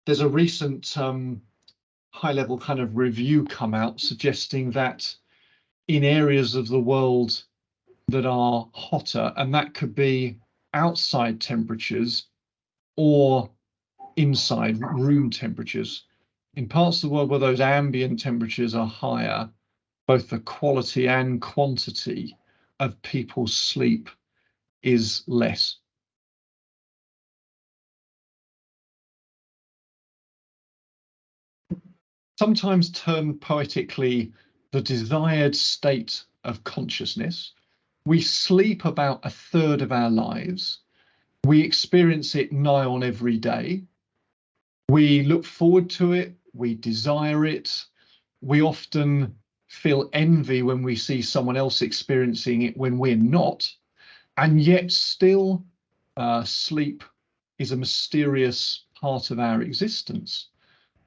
there's a recent high-level kind of review come out suggesting that in areas of the world that are hotter, and that could be outside temperatures or inside room temperatures, in parts of the world where those ambient temperatures are higher, both the quality and quantity of people's sleep is less. Sometimes termed poetically the desired state of consciousness. We sleep about a third of our lives. We experience it nigh on every day. We look forward to it. We desire it. We often feel envy when we see someone else experiencing it when we're not. And yet still, sleep is a mysterious part of our existence.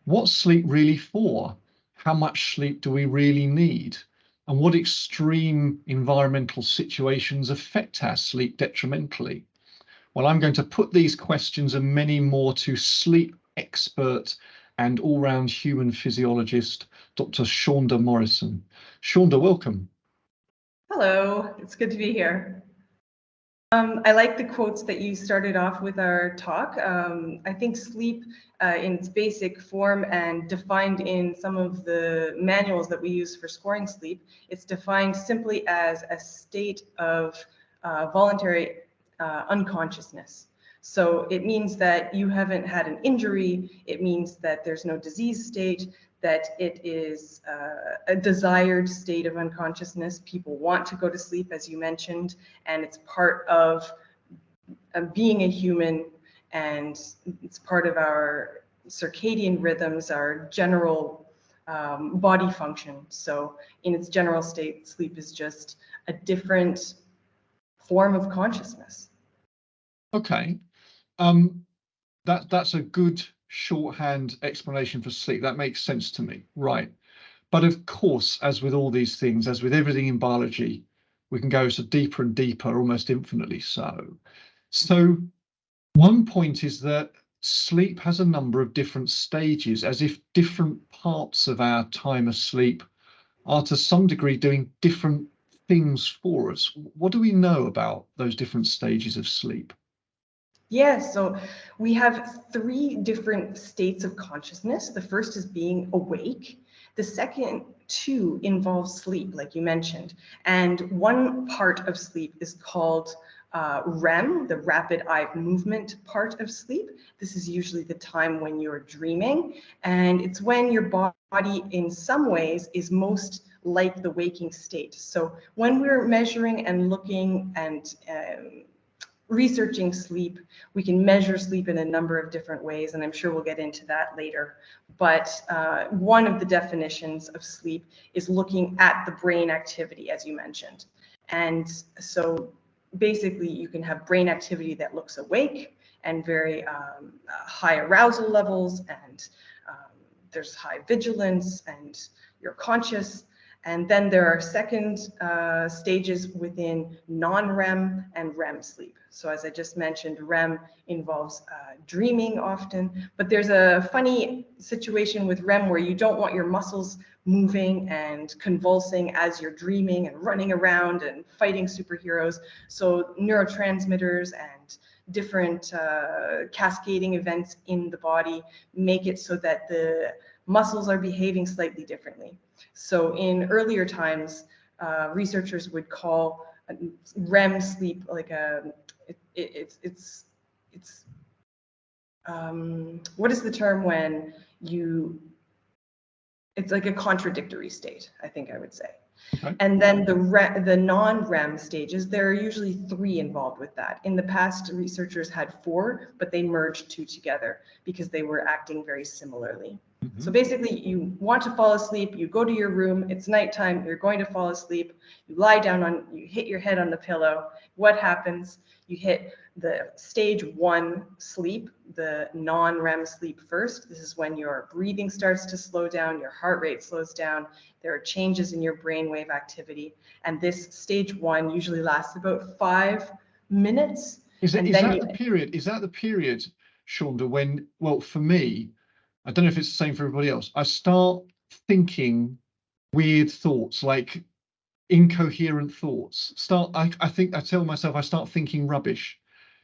What's sleep really for? How much sleep do we really need? And what extreme environmental situations affect our sleep detrimentally? Well, I'm going to put these questions and many more to sleep expert and all-round human physiologist, Dr. Shawnda Morrison. Shawnda, welcome. Hello, it's good to be here. I like the quotes that you started off with our talk. I think sleep in its basic form and defined in some of the manuals that we use for scoring sleep, it's defined simply as a state of voluntary unconsciousness. So it means that you haven't had an injury, it means that there's no disease state, that it is a desired state of unconsciousness. People want to go to sleep, as you mentioned, and it's part of being a human, and it's part of our circadian rhythms, our general body function. So in its general state, sleep is just a different form of consciousness. Okay. That's a good shorthand explanation for sleep. That makes sense to me, right? But of course, as with all these things, as with everything in biology, we can go so deeper and deeper, almost infinitely so. So one point is that sleep has a number of different stages, as if different parts of our time asleep are to some degree doing different things for us. What do we know about those different stages of sleep? Yes, so we have three different states of consciousness. The first is being awake. The second two involve sleep, like you mentioned. And one part of sleep is called REM, the rapid eye movement part of sleep. This is usually the time when you're dreaming. And it's when your body, in some ways, is most like the waking state. So when we're measuring and looking and researching sleep, we can measure sleep in a number of different ways, and I'm sure we'll get into that later. But one of the definitions of sleep is looking at the brain activity, as you mentioned. And so basically you can have brain activity that looks awake and very high arousal levels, and there's high vigilance, and you're conscious. And then there are second stages within non-REM and REM sleep. So as I just mentioned, REM involves dreaming often, but there's a funny situation with REM where you don't want your muscles moving and convulsing as you're dreaming and running around and fighting superheroes. So neurotransmitters and different cascading events in the body make it so that the muscles are behaving slightly differently. So in earlier times, researchers would call REM sleep like what is the term when it's like a contradictory state, I think I would say. Okay. And then the non-REM stages, there are usually 3 involved with that. In the past, researchers had 4, but they merged 2 together because they were acting very similarly. Mm-hmm. So basically, you want to fall asleep, you go to your room, it's nighttime, you're going to fall asleep, you lie down you hit your head on the pillow. What happens? You hit the stage 1 sleep, the non-REM sleep first. This is when your breathing starts to slow down, your heart rate slows down, there are changes in your brainwave activity. And this stage 1 usually lasts about 5 minutes. Is that the period, Shawnda, when, well, for me, I don't know if it's the same for everybody else. I start thinking weird thoughts, like incoherent thoughts. I think I tell myself I start thinking rubbish.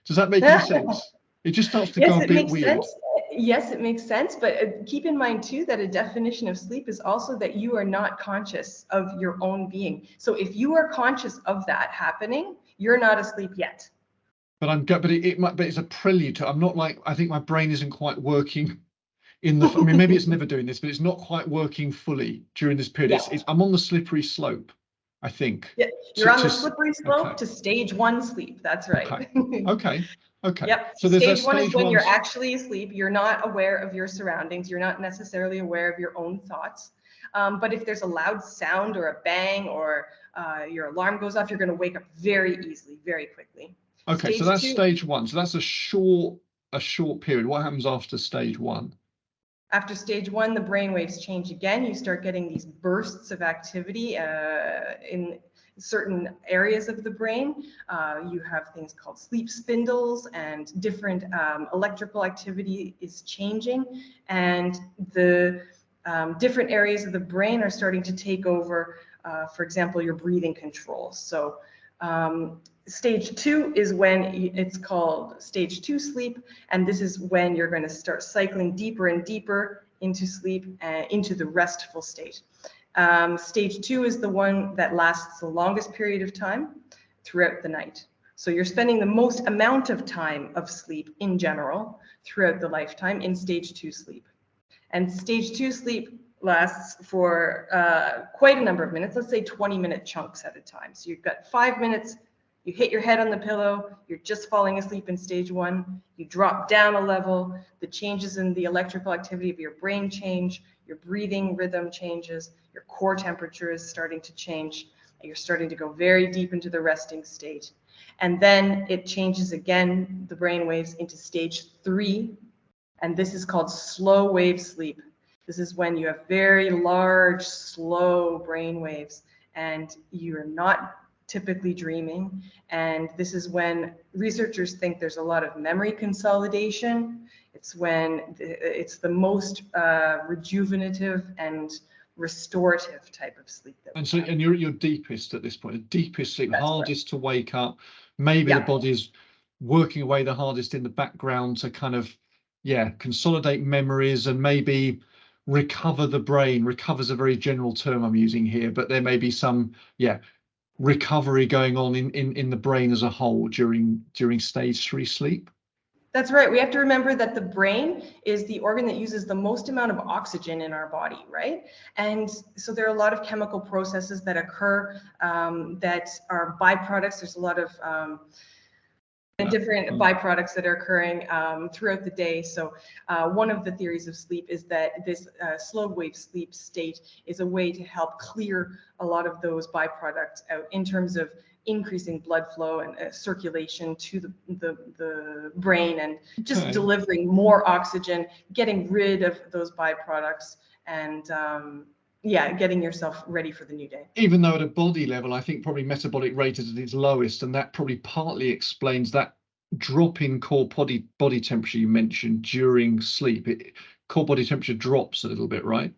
Does that make any sense? It just starts to go Yes, a it bit makes weird. sense. Yes, it makes sense. But keep in mind too that a definition of sleep is also that you are not conscious of your own being. So if you are conscious of that happening, you're not asleep yet. But it might, but it's a prelude to. I'm not like, I think my brain isn't quite working in the. I mean, maybe it's never doing this, but it's not quite working fully during this period. Yeah. I'm on the slippery slope, I think. Yeah, you're on the slippery slope to stage 1 sleep. That's right. Okay. Yep. So there's a Stage 1 is stage when one. you're actually asleep. You're not aware of your surroundings. You're not necessarily aware of your own thoughts. But if there's a loud sound or a bang or your alarm goes off, you're going to wake up very easily, very quickly. Okay, so Stage that's 2. stage 1. So that's a short period. What happens after stage 1? After stage 1, the brain waves change again. You start getting these bursts of activity in certain areas of the brain. You have things called sleep spindles, and different electrical activity is changing. And the different areas of the brain are starting to take over, for example, your breathing control. So stage 2 is when it's called stage 2 sleep, and this is when you're going to start cycling deeper and deeper into sleep and into the restful state. Stage 2 is the one that lasts the longest period of time throughout the night. So you're spending the most amount of time of sleep in general throughout the lifetime in stage 2 sleep. And stage 2 sleep lasts for quite a number of minutes, let's say 20-minute chunks at a time. So you've got 5 minutes, you hit your head on the pillow, you're just falling asleep in stage 1, you drop down a level, the changes in the electrical activity of your brain change, your breathing rhythm changes, your core temperature is starting to change, and you're starting to go very deep into the resting state. And then it changes again, the brain waves, into stage 3, and this is called slow wave sleep. This is when you have very large, slow brain waves, and you're not typically dreaming. And this is when researchers think there's a lot of memory consolidation. It's when it's the most rejuvenative and restorative type of sleep that we have. And you're at your deepest at this point, the deepest sleep, That's hardest to wake up. Maybe the Yeah. body's working away the hardest in the background to kind of, consolidate memories and maybe recover the brain. Recover is a very general term I'm using here, but there may be some, recovery going on in the brain as a whole during stage 3 sleep. That's right. We have to remember that the brain is the organ that uses the most amount of oxygen in our body, right? And so there are a lot of chemical processes that occur that are byproducts. There's a lot of different byproducts that are occurring throughout the day. So one of the theories of sleep is that this slow wave sleep state is a way to help clear a lot of those byproducts out in terms of increasing blood flow and circulation to the brain, and just delivering more oxygen, getting rid of those byproducts, and getting yourself ready for the new day. Even though at a body level, I think probably metabolic rate is at its lowest, and that probably partly explains that drop in core body temperature you mentioned during sleep. Core body temperature drops a little bit, right?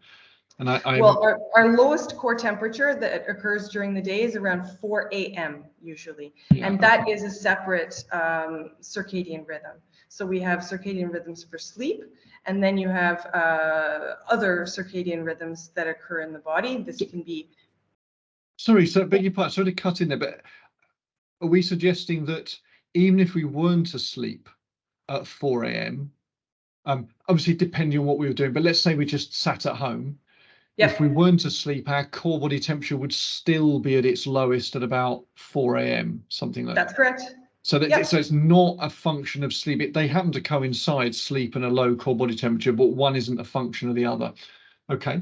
And well, our lowest core temperature that occurs during the day is around 4 a.m. usually, and that is a separate circadian rhythm. So we have circadian rhythms for sleep, and then you have other circadian rhythms that occur in the body. This can be. Sorry, so beg your pardon, sorry to cut in there, but are we suggesting that even if we weren't asleep at 4 a.m., obviously depending on what we were doing, but let's say we just sat at home, if we weren't asleep, our core body temperature would still be at its lowest at about 4 a.m., something like that. That's correct. So so it's not a function of sleep. They happen to coincide, sleep and a low core body temperature, but one isn't a function of the other. Okay.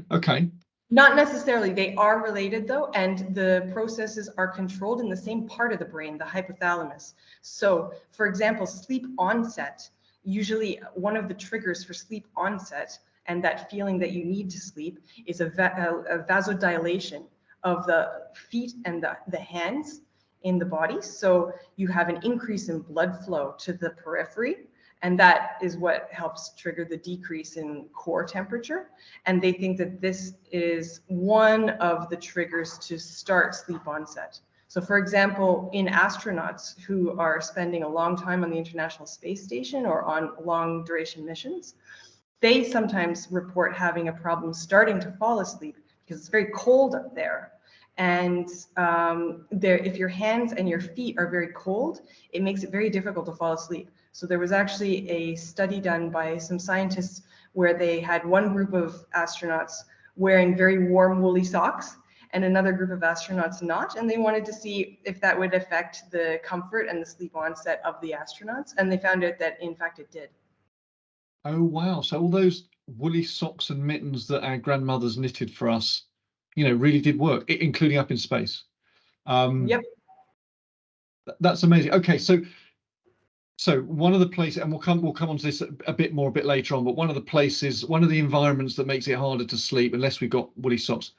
Not necessarily. They are related though, and the processes are controlled in the same part of the brain, the hypothalamus. So, for example, sleep onset, usually one of the triggers for sleep onset and that feeling that you need to sleep is a vasodilation of the feet and the hands in the body. So you have an increase in blood flow to the periphery, And that is what helps trigger the decrease in core temperature. And they think that this is one of the triggers to start sleep onset. So for example, in astronauts who are spending a long time on the International Space Station or on long duration missions, they sometimes report having a problem starting to fall asleep because it's very cold up there. And if your hands and your feet are very cold, it makes it very difficult to fall asleep. So there was actually a study done by some scientists where they had one group of astronauts wearing very warm woolly socks and another group of astronauts not. And they wanted to see if that would affect the comfort and the sleep onset of the astronauts. And they found out that, in fact, it did. Oh, wow. So all those woolly socks and mittens that our grandmothers knitted for us, really did work, including up in space. Yep. That's amazing. Okay, so one of the places, and we'll come on to this a bit later on, but one of the environments that makes it harder to sleep unless we've got woolly socks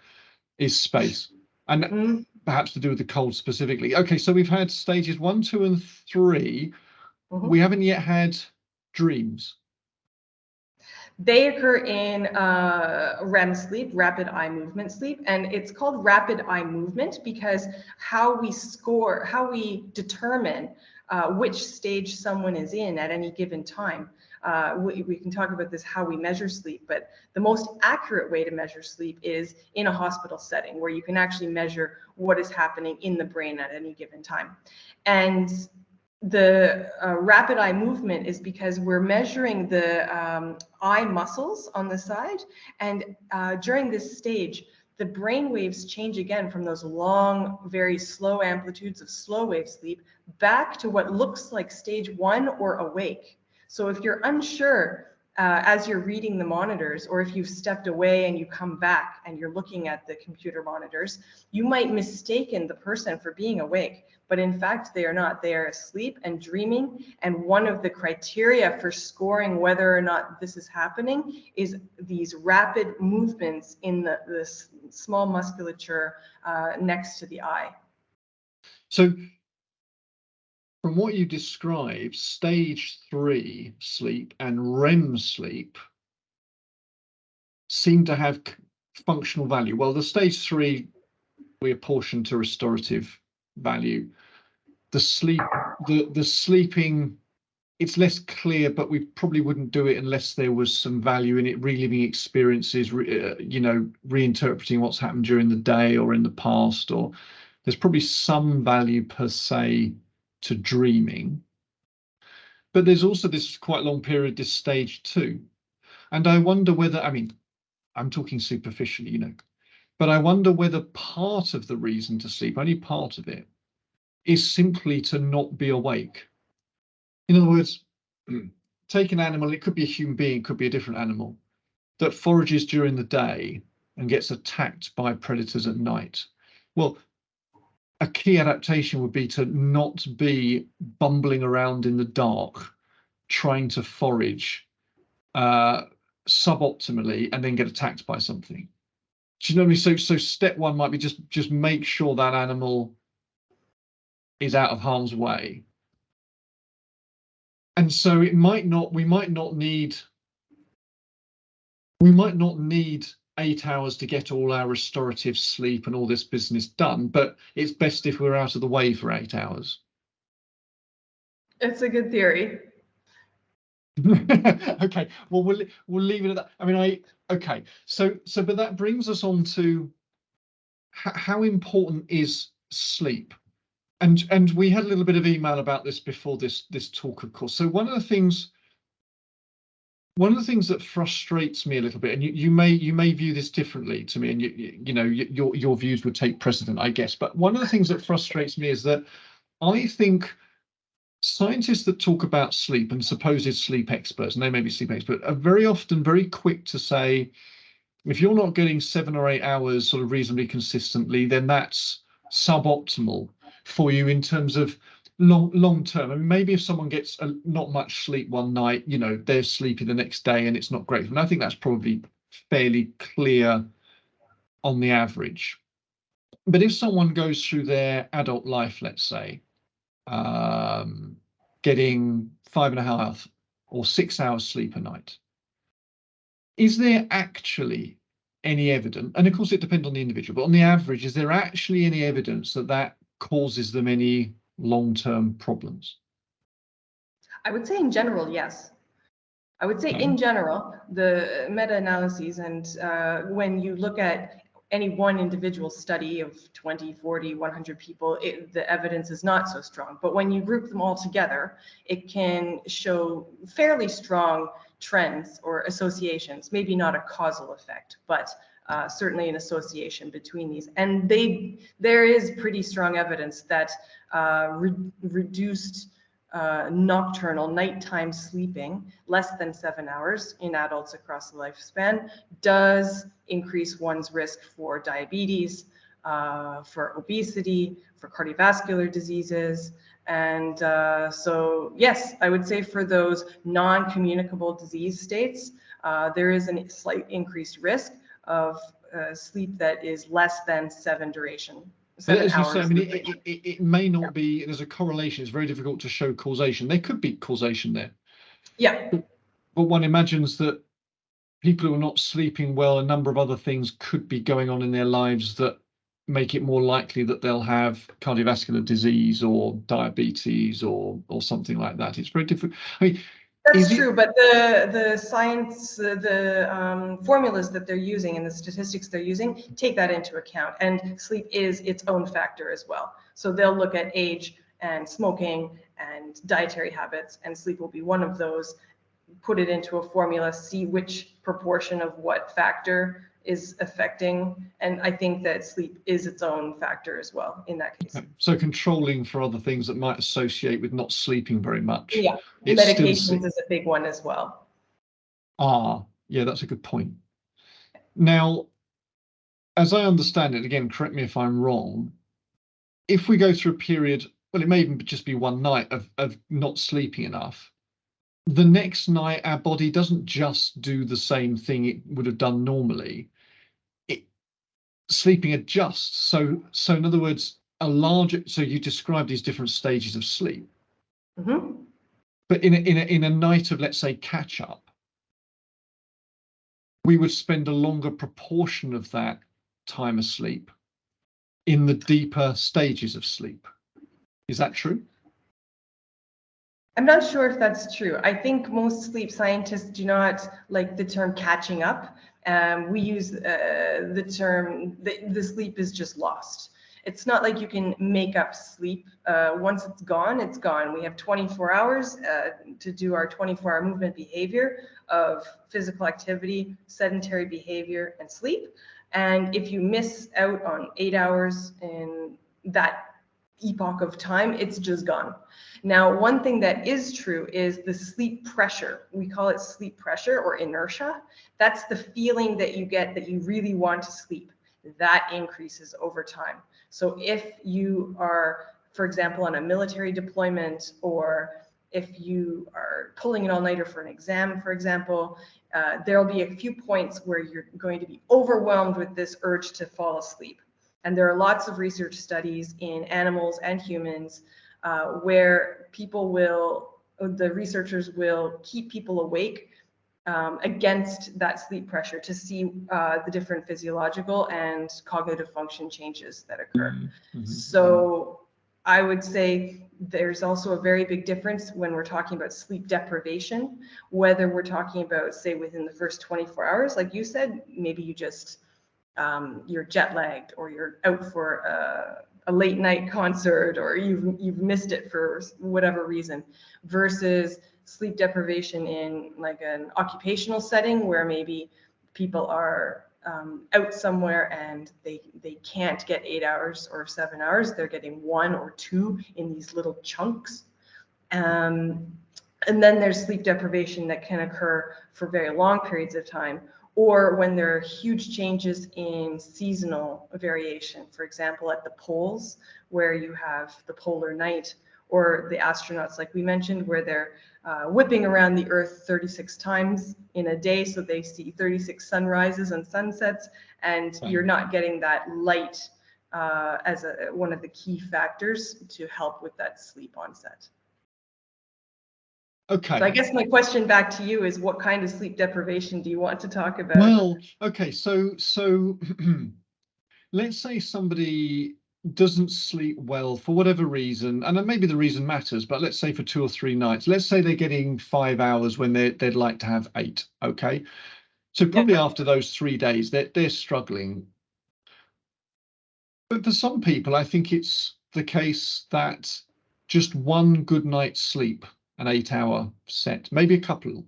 is space, and perhaps to do with the cold specifically. Okay, so we've had stages 1, 2, and 3. We haven't yet had dreams. They occur in REM sleep, rapid eye movement sleep, and it's called rapid eye movement because how we determine which stage someone is in at any given time. We can talk about this, how we measure sleep, but the most accurate way to measure sleep is in a hospital setting where you can actually measure what is happening in the brain at any given time. And the rapid eye movement is because we're measuring the eye muscles on the side, and during this stage the brain waves change again from those long, very slow amplitudes of slow wave sleep back to what looks like stage 1 or awake. So if you're unsure as you're reading the monitors, or if you've stepped away and you come back and you're looking at the computer monitors, you might mistaken the person for being awake, but in fact they are not. They are asleep and dreaming, and one of the criteria for scoring whether or not this is happening is these rapid movements in the small musculature next to the eye. So from what you described, stage 3 sleep and REM sleep seem to have functional value. Well, the stage 3 we apportion to restorative value. The sleeping, it's less clear, but we probably wouldn't do it unless there was some value in it, reliving experiences, reinterpreting what's happened during the day or in the past, or there's probably some value per se to dreaming. But there's also this quite long period, this stage 2. And I wonder whether, I'm talking superficially, but I wonder whether part of the reason to sleep, only part of it, is simply to not be awake. In other words, take an animal, it could be a human being, it could be a different animal, that forages during the day and gets attacked by predators at night. Well, a key adaptation would be to not be bumbling around in the dark, trying to forage suboptimally and then get attacked by something. Do you know what I mean? So step 1 might be just make sure that animal is out of harm's way. And so we might not need 8 hours to get all our restorative sleep and all this business done, but it's best if we're out of the way for 8 hours. It's a good theory. Okay, well we'll leave it at that. Okay, so but that brings us on to how important is sleep, and we had a little bit of email about this before this talk, of course. So one of the things that frustrates me a little bit, and you may view this differently to me, and your views would take precedent, I guess, but one of the things that frustrates me is that I think scientists that talk about sleep and supposed sleep experts, and they may be sleep experts, are very often very quick to say, if you're not getting 7 or 8 hours sort of reasonably consistently, then that's suboptimal for you in terms of long term. Maybe if someone gets not much sleep one night, they're sleepy the next day and it's not great. And I think that's probably fairly clear on the average. But if someone goes through their adult life, let's say, getting 5.5 or 6 hours sleep a night. Is there actually any evidence, and of course it depends on the individual, but on the average, is there actually any evidence that that causes them any long-term problems? I would say in general, yes. I would say in general, the meta-analyses and when you look at any one individual study of 20, 40, 100 people, the evidence is not so strong. But when you group them all together, it can show fairly strong trends or associations, maybe not a causal effect, but certainly an association between these. And there is pretty strong evidence that reduced nocturnal nighttime sleeping, less than 7 hours in adults across the lifespan, does increase one's risk for diabetes, for obesity, for cardiovascular diseases. And so, yes, I would say for those non-communicable disease states, there is a slight increased risk of sleep that is less than 7 duration. But as you say, I hours. mean, it may not be, there's a correlation. It's very difficult to show causation. There could be causation there. Yeah. But one imagines that people who are not sleeping well, a number of other things could be going on in their lives that make it more likely that they'll have cardiovascular disease or diabetes or something like that. It's very difficult. I mean, that's true, but the science, the formulas that they're using and the statistics they're using take that into account. And sleep is its own factor as well. So they'll look at age and smoking and dietary habits, and sleep will be one of those. Put it into a formula, see which proportion of what factor is affecting. And I think that sleep is its own factor as well in that case. So controlling for other things that might associate with not sleeping very much. Yeah, medications is a big one as well. Yeah, that's a good point. Now, as I understand it, again, correct me if I'm wrong, if we go through a period, well, it may even just be one night of not sleeping enough, the next night our body doesn't just do the same thing it would have done normally. Sleeping adjusts. So in other words, so you describe these different stages of sleep. Mm-hmm. But in a night of, let's say, catch up, we would spend a longer proportion of that time asleep in the deeper stages of sleep. Is that true? I'm not sure if that's true. I think most sleep scientists do not like the term catching up. We use the term, the sleep is just lost. It's not like you can make up sleep. Once it's gone, it's gone. We have 24 hours to do our 24-hour movement behavior of physical activity, sedentary behavior, and sleep. And if you miss out on 8 hours in that epoch of time, it's just gone. Now, one thing that is true is the sleep pressure. We call it sleep pressure or inertia. That's the feeling that you get that you really want to sleep. That increases over time. So if you are, for example, on a military deployment, or if you are pulling an all-nighter for an exam, for example, there'll be a few points where you're going to be overwhelmed with this urge to fall asleep. And there are lots of research studies in animals and humans where the researchers will keep people awake against that sleep pressure to see the different physiological and cognitive function changes that occur. Mm-hmm. So I would say there's also a very big difference when we're talking about sleep deprivation, whether we're talking about, say, within the first 24 hours, like you said, maybe you just you're jet lagged, or you're out for a late night concert, or you've missed it for whatever reason, versus sleep deprivation in like an occupational setting where maybe people are out somewhere and they can't get 8 hours or 7 hours. They're getting 1 or 2 in these little chunks. And then there's sleep deprivation that can occur for very long periods of time, or when there are huge changes in seasonal variation. For example, at the poles, where you have the polar night, or the astronauts, like we mentioned, where they're whipping around the Earth 36 times in a day, so they see 36 sunrises and sunsets, and you're not getting that light as one of the key factors to help with that sleep onset. Okay. So I guess my question back to you is, what kind of sleep deprivation do you want to talk about? Well, okay, so let's say somebody doesn't sleep well for whatever reason, and then maybe the reason matters, but let's say for 2 or 3 nights, let's say they're getting 5 hours when they'd like to have 8. Okay. So Yeah. probably after those 3 days, they're struggling. But for some people, I think it's the case that just one good night's sleep, an 8-hour set, maybe a couple,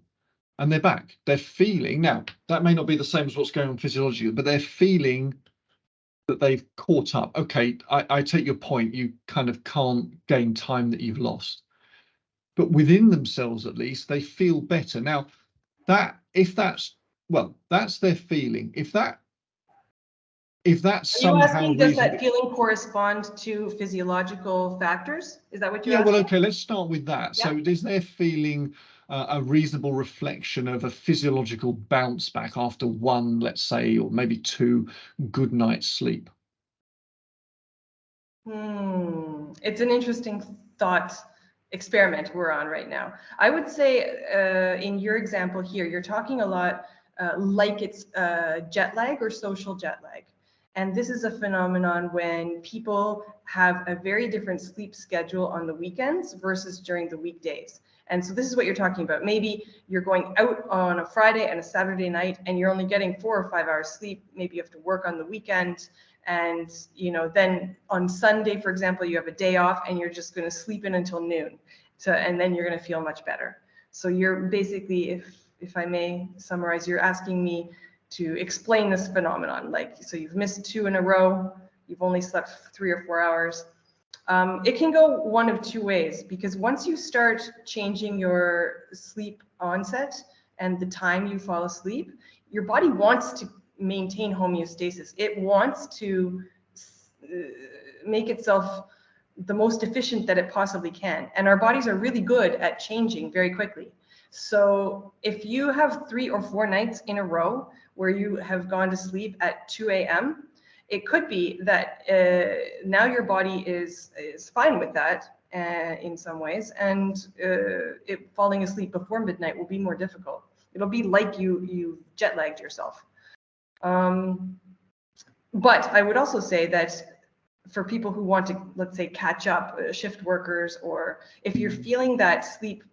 and they're back. They're feeling, now that may not be the same as what's going on physiologically, but they're feeling that they've caught up. Okay, I take your point. You kind of can't gain time that you've lost, but within themselves, at least, they feel better. Now, if that's, well, that's their feeling. If that's Are you somehow asking, does that reasonable. feeling correspond to physiological factors? Is that what you're Yeah, well, asking? okay, let's start with that. Yeah. So is their feeling a reasonable reflection of a physiological bounce back after one, let's say, or maybe 2 good nights sleep? It's an interesting thought experiment we're on right now. I would say in your example here, you're talking a lot like it's jet lag or social jet lag. And this is a phenomenon when people have a very different sleep schedule on the weekends versus during the weekdays. And so this is what you're talking about. Maybe you're going out on a Friday and a Saturday night and you're only getting 4 or 5 hours sleep. Maybe you have to work on the weekend. And then on Sunday, for example, you have a day off and you're just going to sleep in until noon. And then you're going to feel much better. So you're basically, if I may summarize, you're asking me to explain this phenomenon. Like, so you've missed 2 in a row, you've only slept 3 or 4 hours. It can go one of 2 ways, because once you start changing your sleep onset and the time you fall asleep, your body wants to maintain homeostasis. It wants to make itself the most efficient that it possibly can. And our bodies are really good at changing very quickly. So if you have 3 or 4 nights in a row where you have gone to sleep at 2 a.m., it could be that now your body is fine with that in some ways, and falling asleep before midnight will be more difficult. It'll be like you jet lagged yourself. But I would also say that for people who want to, let's say, catch up, shift workers, or if you're feeling that sleep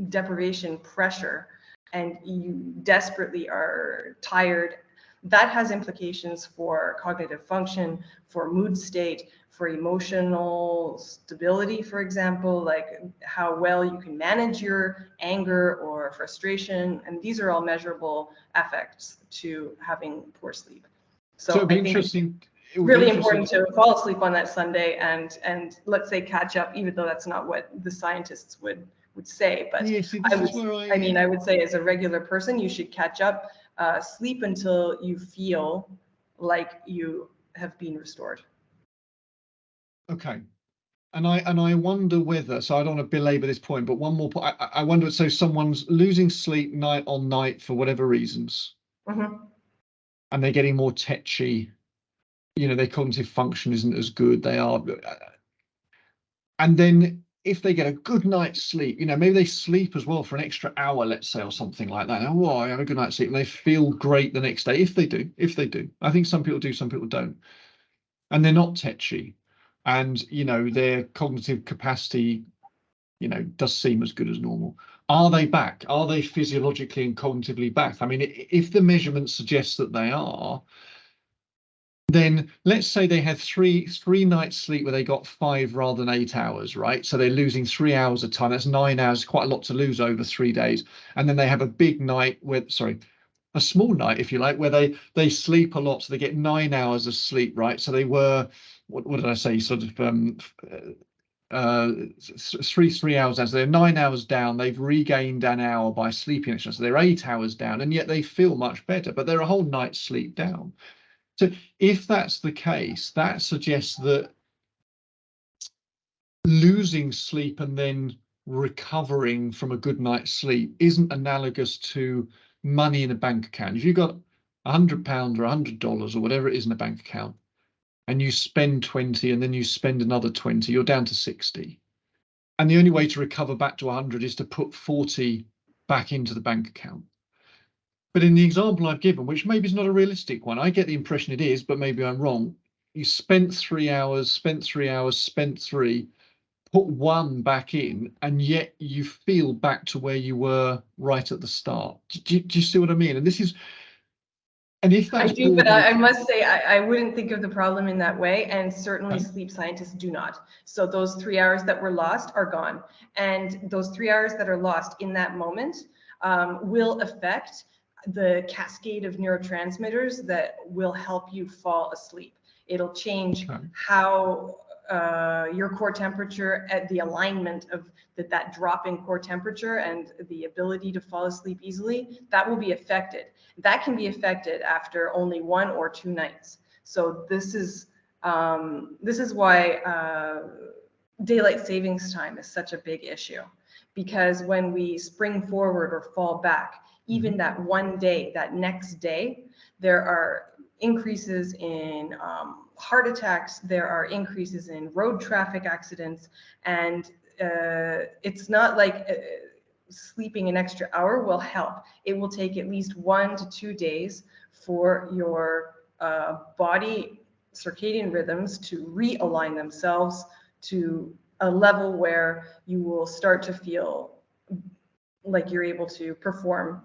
deprivation pressure and you desperately are tired, that has implications for cognitive function, for mood state, for emotional stability, for example, like how well you can manage your anger or frustration. And these are all measurable effects to having poor sleep. So So it'd be I think it's interesting. It would be really interesting. important to fall asleep on that Sunday and let's say catch up, even though that's not what the scientists would say. But Yeah, see, this is where I would say as a regular person, you should catch up, sleep until you feel like you have been restored. Okay. And I wonder whether, so I don't want to belabor this point, but one more point. I wonder, so someone's losing sleep night on night for whatever reasons, and they're getting more tetchy, their cognitive function isn't as good. They are, and then if they get a good night's sleep, maybe they sleep as well for an extra hour, let's say, or something like that. Oh, I have a good night's sleep, and they feel great the next day. If they do. I think some people do, some people don't. And they're not tetchy. And, their cognitive capacity, does seem as good as normal. Are they back? Are they physiologically and cognitively back? I mean, if the measurements suggest that they are, then let's say they had three nights sleep where they got 5 rather than 8 hours, right? So they're losing 3 hours a time. That's 9 hours, quite a lot to lose over 3 days. And then they have a big night a small night, if you like, where they sleep a lot. So they get 9 hours of sleep, right? So they were, what did I say? Sort of 3 hours down. So they're 9 hours down. They've regained an hour by sleeping extra. So they're 8 hours down, and yet they feel much better, but they're a whole night's sleep down. So if that's the case, that suggests that losing sleep and then recovering from a good night's sleep isn't analogous to money in a bank account. If you've got £100 or $100 or whatever it is in a bank account, and you spend 20 and then you spend another 20, you're down to 60. And the only way to recover back to 100 is to put 40 back into the bank account. But in the example I've given, which maybe is not a realistic one, I get the impression it is, but maybe I'm wrong. You spent 3 hours, spent 3 hours, spent 3, put 1 back in, and yet you feel back to where you were right at the start. Do you see what I mean? And this is, and if I that's do, but broadly, I must say, I wouldn't think of the problem in that way, and certainly sleep scientists do not. So those 3 hours that were lost are gone, and those 3 hours that are lost in that moment will affect the cascade of neurotransmitters that will help you fall asleep. It'll change how your core temperature, at the alignment of that drop in core temperature and the ability to fall asleep easily, that will be affected. That can be affected after only 1 or 2 nights. So this is why daylight savings time is such a big issue, because when we spring forward or fall back, even that one day, that next day, there are increases in heart attacks, there are increases in road traffic accidents, and it's not like sleeping an extra hour will help. It will take at least 1 to 2 days for your body circadian rhythms to realign themselves to a level where you will start to feel like you're able to perform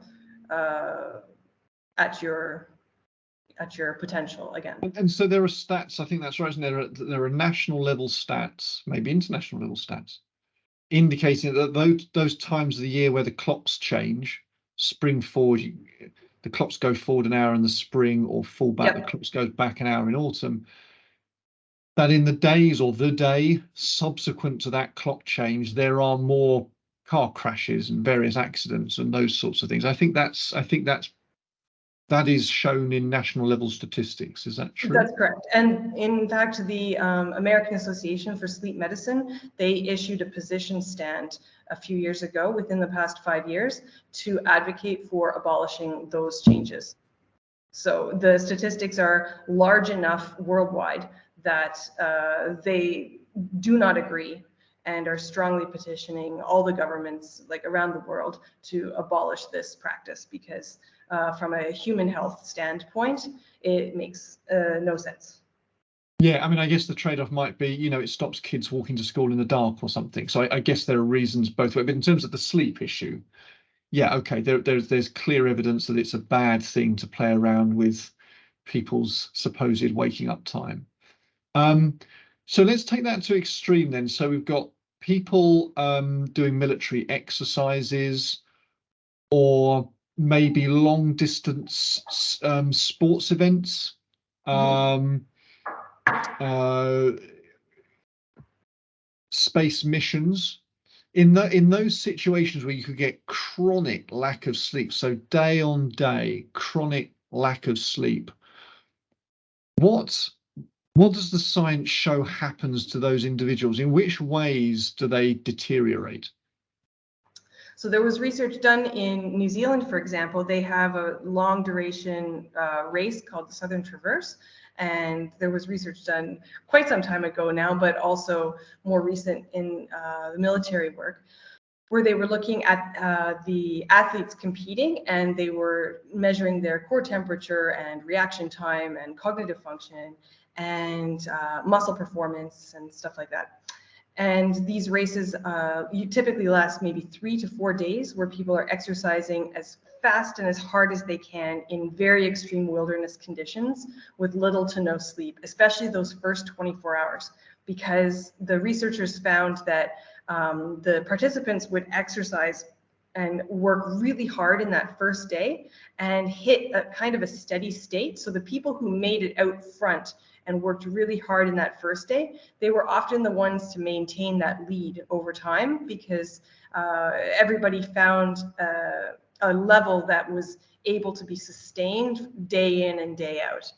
at your potential again. And so there are stats, I think that's right, and there are national level stats, maybe international level stats, indicating that those times of the year where the clocks change, spring forward, the clocks go forward an hour in the spring, or fall back, the clocks go back an hour in autumn, that in the days or the day subsequent to that clock change, there are more car crashes and various accidents and those sorts of things. I think that is shown in national level statistics. Is that true? That's correct. And in fact, the American Association for Sleep Medicine, they issued a position stand a few years ago, within the past 5 years, to advocate for abolishing those changes. So the statistics are large enough worldwide that they do not agree and are strongly petitioning all the governments like around the world to abolish this practice, because from a human health standpoint, it makes no sense. Yeah, I mean, I guess the trade-off might be, it stops kids walking to school in the dark or something. So I guess there are reasons both ways. But in terms of the sleep issue, yeah, okay, there's clear evidence that it's a bad thing to play around with people's supposed waking up time. So let's take that to extreme then. So we've got people doing military exercises, or maybe long distance sports events, space missions. In those situations where you could get chronic lack of sleep, so day on day, chronic lack of sleep, what does the science show happens to those individuals? In which ways do they deteriorate? So there was research done in New Zealand, for example. They have a long duration race called the Southern Traverse. And there was research done quite some time ago now, but also more recent in the military work, where they were looking at the athletes competing, and they were measuring their core temperature and reaction time and cognitive function and muscle performance and stuff like that. And these races typically last maybe 3 to 4 days, where people are exercising as fast and as hard as they can in very extreme wilderness conditions with little to no sleep, especially those first 24 hours, because the researchers found that the participants would exercise and work really hard in that first day and hit a kind of a steady state. So the people who made it out front and worked really hard in that first day, they were often the ones to maintain that lead over time, because everybody found a level that was able to be sustained day in and day out.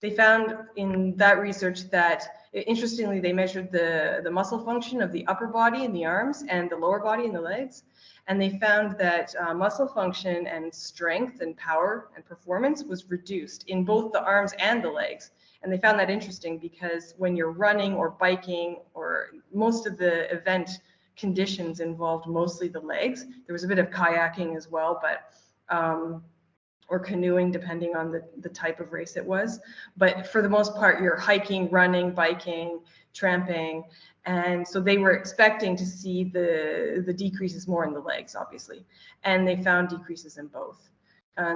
They found in that research that, interestingly, they measured the muscle function of the upper body in the arms and the lower body in the legs. And they found that muscle function and strength and power and performance was reduced in both the arms and the legs. And they found that interesting because when you're running or biking, or most of the event conditions involved mostly the legs. There was a bit of kayaking as well, but or canoeing, depending on the type of race it was. But for the most part, you're hiking, running, biking, tramping. And so they were expecting to see the decreases more in the legs, obviously. And they found decreases in both.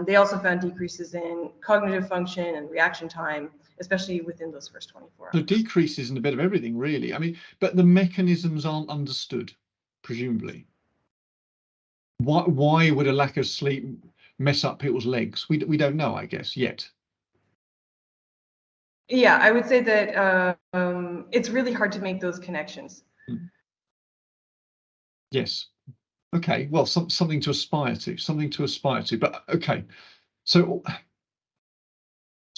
They also found decreases in cognitive function and reaction time, especially within those first 24 hours. So decreases in a bit of everything, really. I mean, but the mechanisms aren't understood, presumably. Why would a lack of sleep mess up people's legs? We don't know, I guess, yet. Yeah, I would say that it's really hard to make those connections. Yes. Okay. Well, something to aspire to. Something to aspire to. But okay. So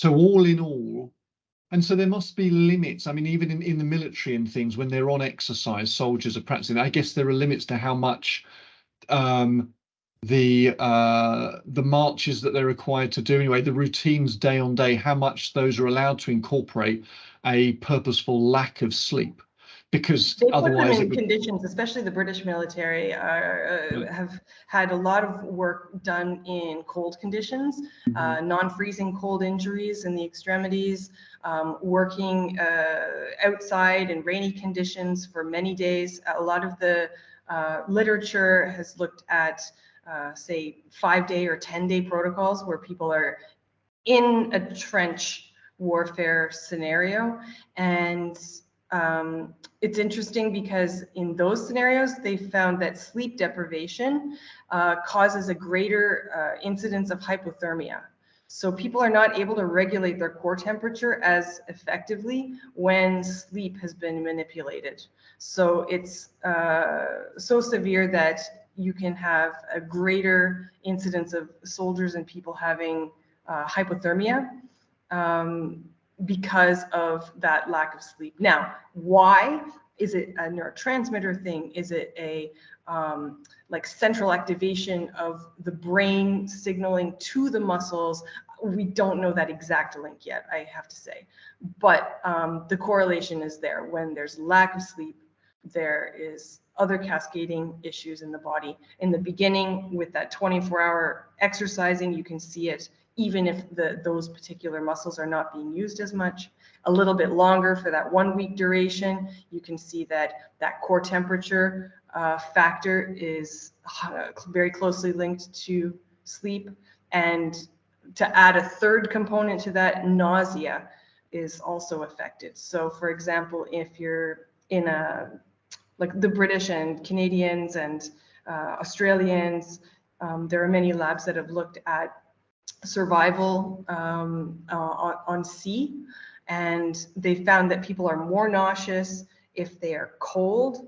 all in all, and so there must be limits. I mean, even in the military and things, when they're on exercise, soldiers are practicing. I guess there are limits to how much the marches that they're required to do anyway, the routines day on day, how much those are allowed to incorporate a purposeful lack of sleep, because they otherwise put them it in would. Conditions, especially the British military, have had a lot of work done in cold conditions, non-freezing cold injuries in the extremities, working outside in rainy conditions for many days. A lot of the literature has looked at say 5-day or 10-day protocols where people are in a trench warfare scenario. And it's interesting because in those scenarios, they found that sleep deprivation causes a greater incidence of hypothermia. So people are not able to regulate their core temperature as effectively when sleep has been manipulated. So it's so severe that you can have a greater incidence of soldiers and people having hypothermia because of that lack of sleep. Now, why? Is it a neurotransmitter thing? Is it a like central activation of the brain signaling to the muscles? We don't know that exact link yet, I have to say. But the correlation is there. When there's lack of sleep, there is other cascading issues in the body. In the beginning, with that 24-hour exercising, you can see it even if those particular muscles are not being used as much. A little bit longer for that 1 week duration, you can see that that core temperature factor is very closely linked to sleep. And to add a third component to that, nausea is also affected. So for example, if you're in like the British and Canadians and Australians, there are many labs that have looked at survival on sea, and they found that people are more nauseous if they are cold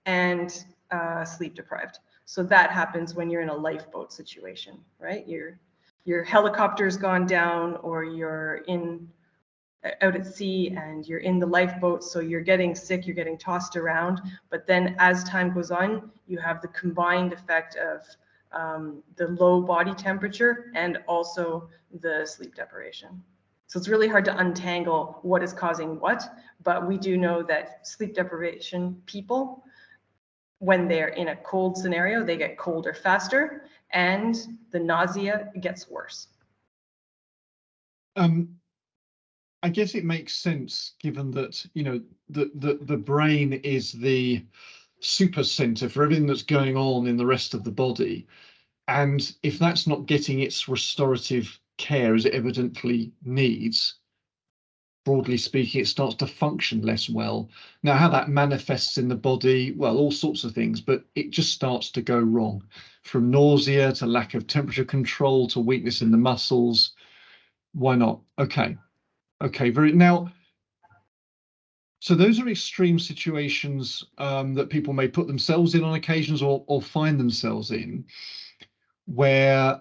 and sleep deprived. So that happens when you're in a lifeboat situation, right? Your helicopter's gone down, or you're out at sea and you're in the lifeboat, so you're getting sick, you're getting tossed around. But then as time goes on, you have the combined effect of the low body temperature and also the sleep deprivation. So it's really hard to untangle what is causing what, but we do know that sleep deprivation people, when they're in a cold scenario, they get colder faster and the nausea gets worse. I guess it makes sense, given that, you know, the brain is the super center for everything that's going on in the rest of the body. And if that's not getting its restorative care as it evidently needs, broadly speaking, it starts to function less well. Now, how that manifests in the body, well, all sorts of things, but it just starts to go wrong, from nausea to lack of temperature control to weakness in the muscles. Why not? Okay. Now, so those are extreme situations that people may put themselves in on occasions, or find themselves in, where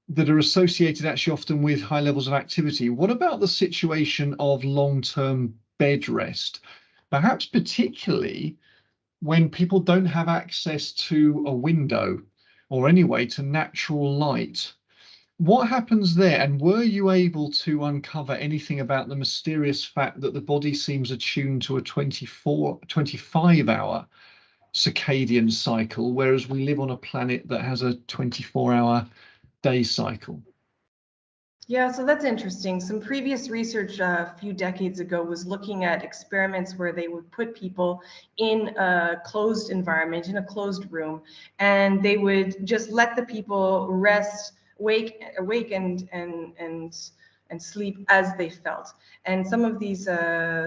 that are associated actually often with high levels of activity. What about the situation of long-term bed rest? Perhaps particularly when people don't have access to a window, or anyway to natural light. What happens there? And were you able to uncover anything about the mysterious fact that the body seems attuned to a 25-hour circadian cycle, whereas we live on a planet that has a 24-hour day cycle? Yeah, so that's interesting. Some previous research a few decades ago was looking at experiments where they would put people in a closed environment, in a closed room, and they would just let the people rest, awake and sleep as they felt. And some of these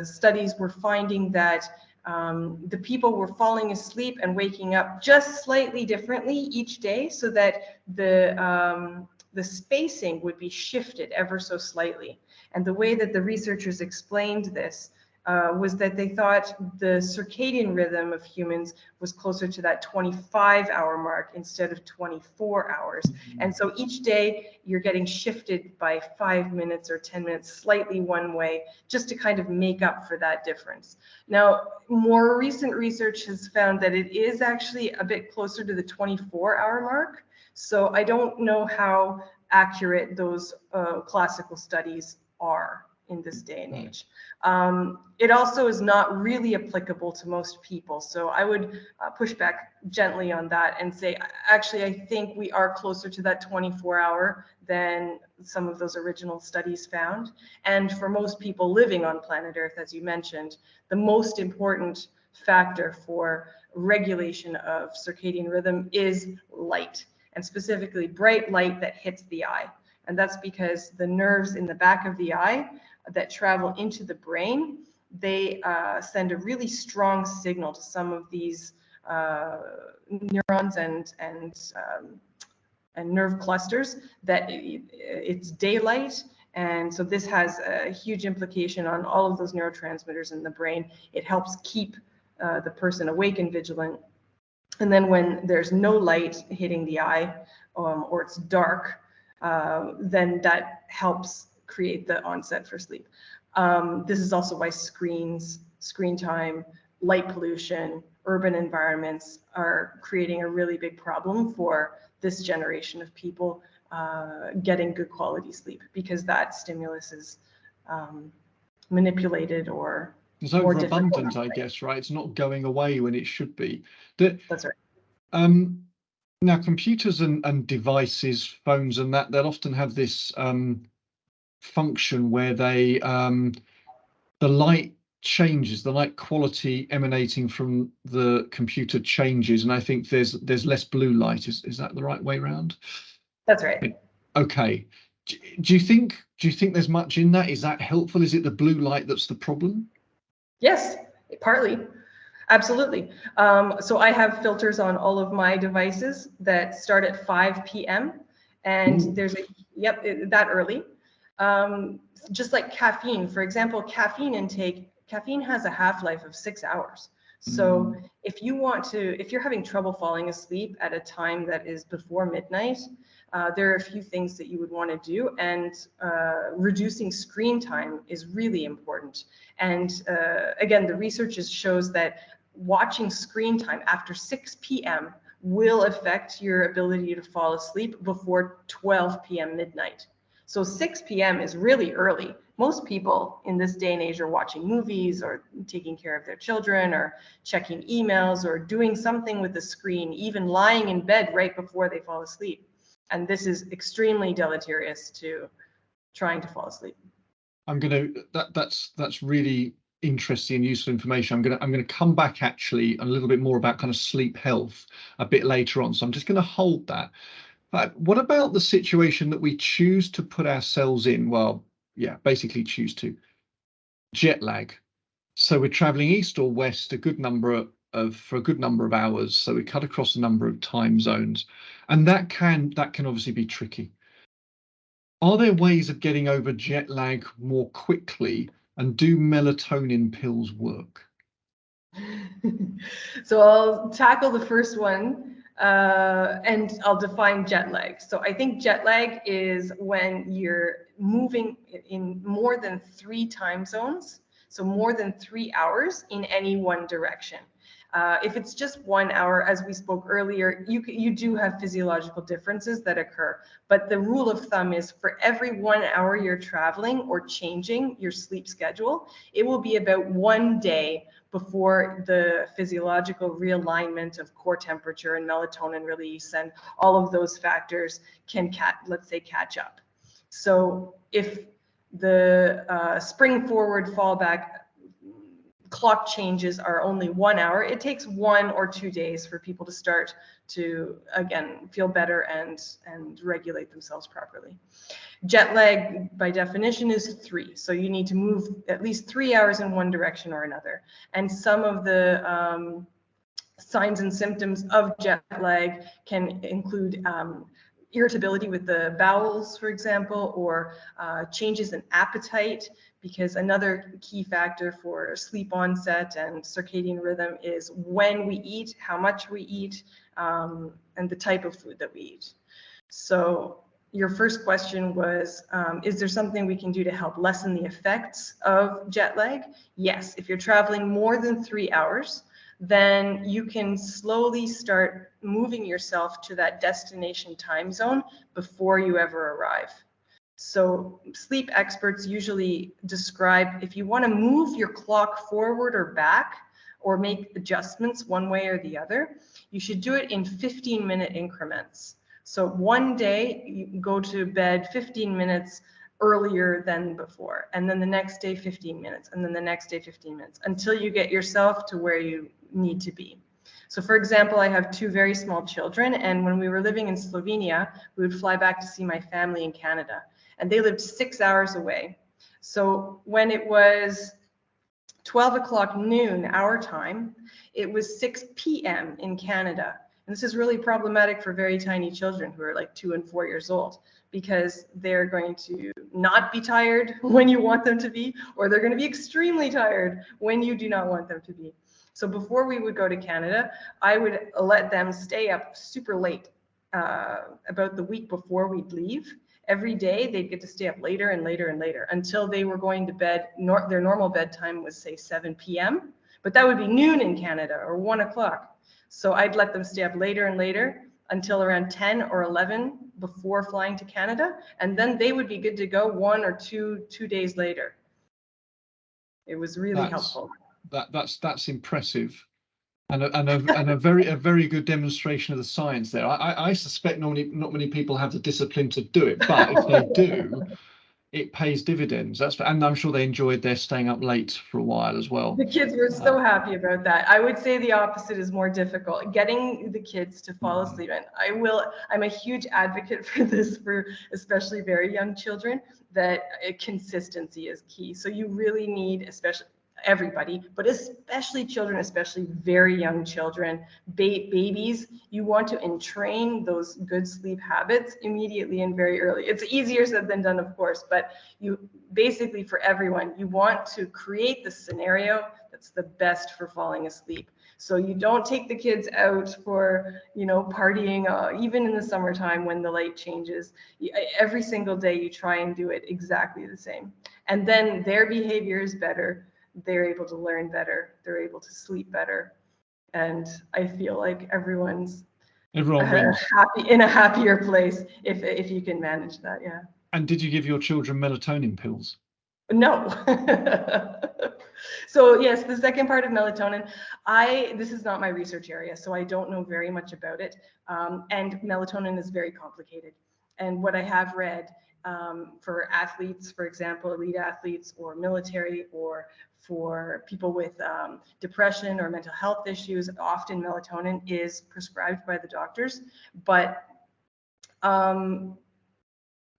studies were finding that the people were falling asleep and waking up just slightly differently each day, so that the spacing would be shifted ever so slightly. And the way that the researchers explained this was that they thought the circadian rhythm of humans was closer to that 25-hour mark instead of 24 hours. And so each day you're getting shifted by 5 minutes or 10 minutes slightly one way, just to kind of make up for that difference. Now, more recent research has found that it is actually a bit closer to the 24-hour mark. So I don't know how accurate those classical studies are in this day and age. It also is not really applicable to most people. So I would push back gently on that and say, actually, I think we are closer to that 24-hour than some of those original studies found. And for most people living on planet Earth, as you mentioned, the most important factor for regulation of circadian rhythm is light, and specifically bright light that hits the eye. And that's because the nerves in the back of the eye that travel into the brain, they send a really strong signal to some of these neurons and nerve clusters that it's daylight. And so this has a huge implication on all of those neurotransmitters in the brain. It helps keep the person awake and vigilant. And then when there's no light hitting the eye, or it's dark, then that helps create the onset for sleep. This is also why screen time, light pollution, urban environments are creating a really big problem for this generation of people getting good quality sleep, because that stimulus is manipulated or It's more overabundant, difficult. I guess, right? It's not going away when it should be. That's right. Now, computers and devices, phones and that, they'll often have this function where they the light changes, the light quality emanating from the computer changes, and I think there's less blue light. Is that the right way around? That's right. Okay. Do you think there's much in that? Is that helpful? Is it the blue light that's the problem? Yes, partly. Absolutely. So I have filters on all of my devices that start at 5 p.m. And Ooh. there's that early. Just like caffeine, for example, caffeine has a half-life of 6 hours. So if you're having trouble falling asleep at a time that is before midnight, there are a few things that you would want to do, and reducing screen time is really important. And again, the research shows that watching screen time after 6 p.m. will affect your ability to fall asleep before 12 p.m. midnight. So 6 p.m. is really early. Most people in this day and age are watching movies or taking care of their children or checking emails or doing something with the screen, even lying in bed right before they fall asleep. And this is extremely deleterious to trying to fall asleep. That's really interesting and useful information. I'm gonna come back actually a little bit more about kind of sleep health a bit later on. So I'm just going to hold that. What about the situation that we choose to put ourselves in? Well, yeah, basically choose to. Jet lag. So we're traveling east or west for a good number of hours. So we cut across a number of time zones, and that can obviously be tricky. Are there ways of getting over jet lag more quickly, and do melatonin pills work? So I'll tackle the first one, and I'll define jet lag. So I think jet lag is when you're moving in more than 3 time zones, so more than 3 hours in any one direction. If it's just 1 hour, as we spoke earlier, you do have physiological differences that occur. But the rule of thumb is for every 1 hour you're traveling or changing your sleep schedule, it will be about 1 day before the physiological realignment of core temperature and melatonin release and all of those factors can, let's say, catch up. So if the spring forward fallback clock changes are only 1 hour, it takes 1 or 2 days for people to start to, again, feel better and regulate themselves properly. Jet lag, by definition, is 3. So you need to move at least 3 hours in one direction or another. And some of the signs and symptoms of jet lag can include irritability with the bowels, for example, or changes in appetite, because another key factor for sleep onset and circadian rhythm is when we eat, how much we eat, and the type of food that we eat. So your first question was, is there something we can do to help lessen the effects of jet lag? Yes, if you're traveling more than 3 hours, then you can slowly start moving yourself to that destination time zone before you ever arrive. So sleep experts usually describe, if you want to move your clock forward or back or make adjustments one way or the other, you should do it in 15-minute increments. So one day you go to bed 15 minutes earlier than before, and then the next day 15 minutes, and then the next day 15 minutes, until you get yourself to where you need to be. So for example, I have 2 very small children, and when we were living in Slovenia, we would fly back to see my family in Canada, and they lived 6 hours away. So when it was 12 o'clock noon our time, it was 6 p.m. in Canada. And this is really problematic for very tiny children who are like 2 and 4 years old, because they're going to not be tired when you want them to be, or they're going to be extremely tired when you do not want them to be. So before we would go to Canada, I would let them stay up super late, about the week before we'd leave. Every day they'd get to stay up later and later and later until they were going to bed. Their normal bedtime was, say, 7 p.m., but that would be noon in Canada or 1 o'clock. So I'd let them stay up later and later until around 10 or 11 before flying to Canada, and then they would be good to go 1 or 2 days later. It was really helpful. That's impressive, and a very good demonstration of the science there. I suspect not many people have the discipline to do it, but if they do, it pays dividends. And I'm sure they enjoyed their staying up late for a while as well. The kids were so happy about that. I would say the opposite is more difficult, getting the kids to fall asleep. And I'm a huge advocate for this, for especially very young children, that consistency is key. So you really need, especially everybody, but especially children, especially very young children, babies, you want to entrain those good sleep habits immediately and very early. It's easier said than done, of course, but you basically, for everyone, you want to create the scenario that's the best for falling asleep. So you don't take the kids out for, partying, even in the summertime when the light changes. Every single day you try and do it exactly the same. And then their behavior is better. They're able to learn better. They're able to sleep better. And I feel like everyone wins. Happy, in a happier place if you can manage that, yeah. And did you give your children melatonin pills? No. So yes, the second part of melatonin, this is not my research area, so I don't know very much about it. And melatonin is very complicated. And what I have read, for athletes, for example, elite athletes or military, or for people with depression or mental health issues, often melatonin is prescribed by the doctors. But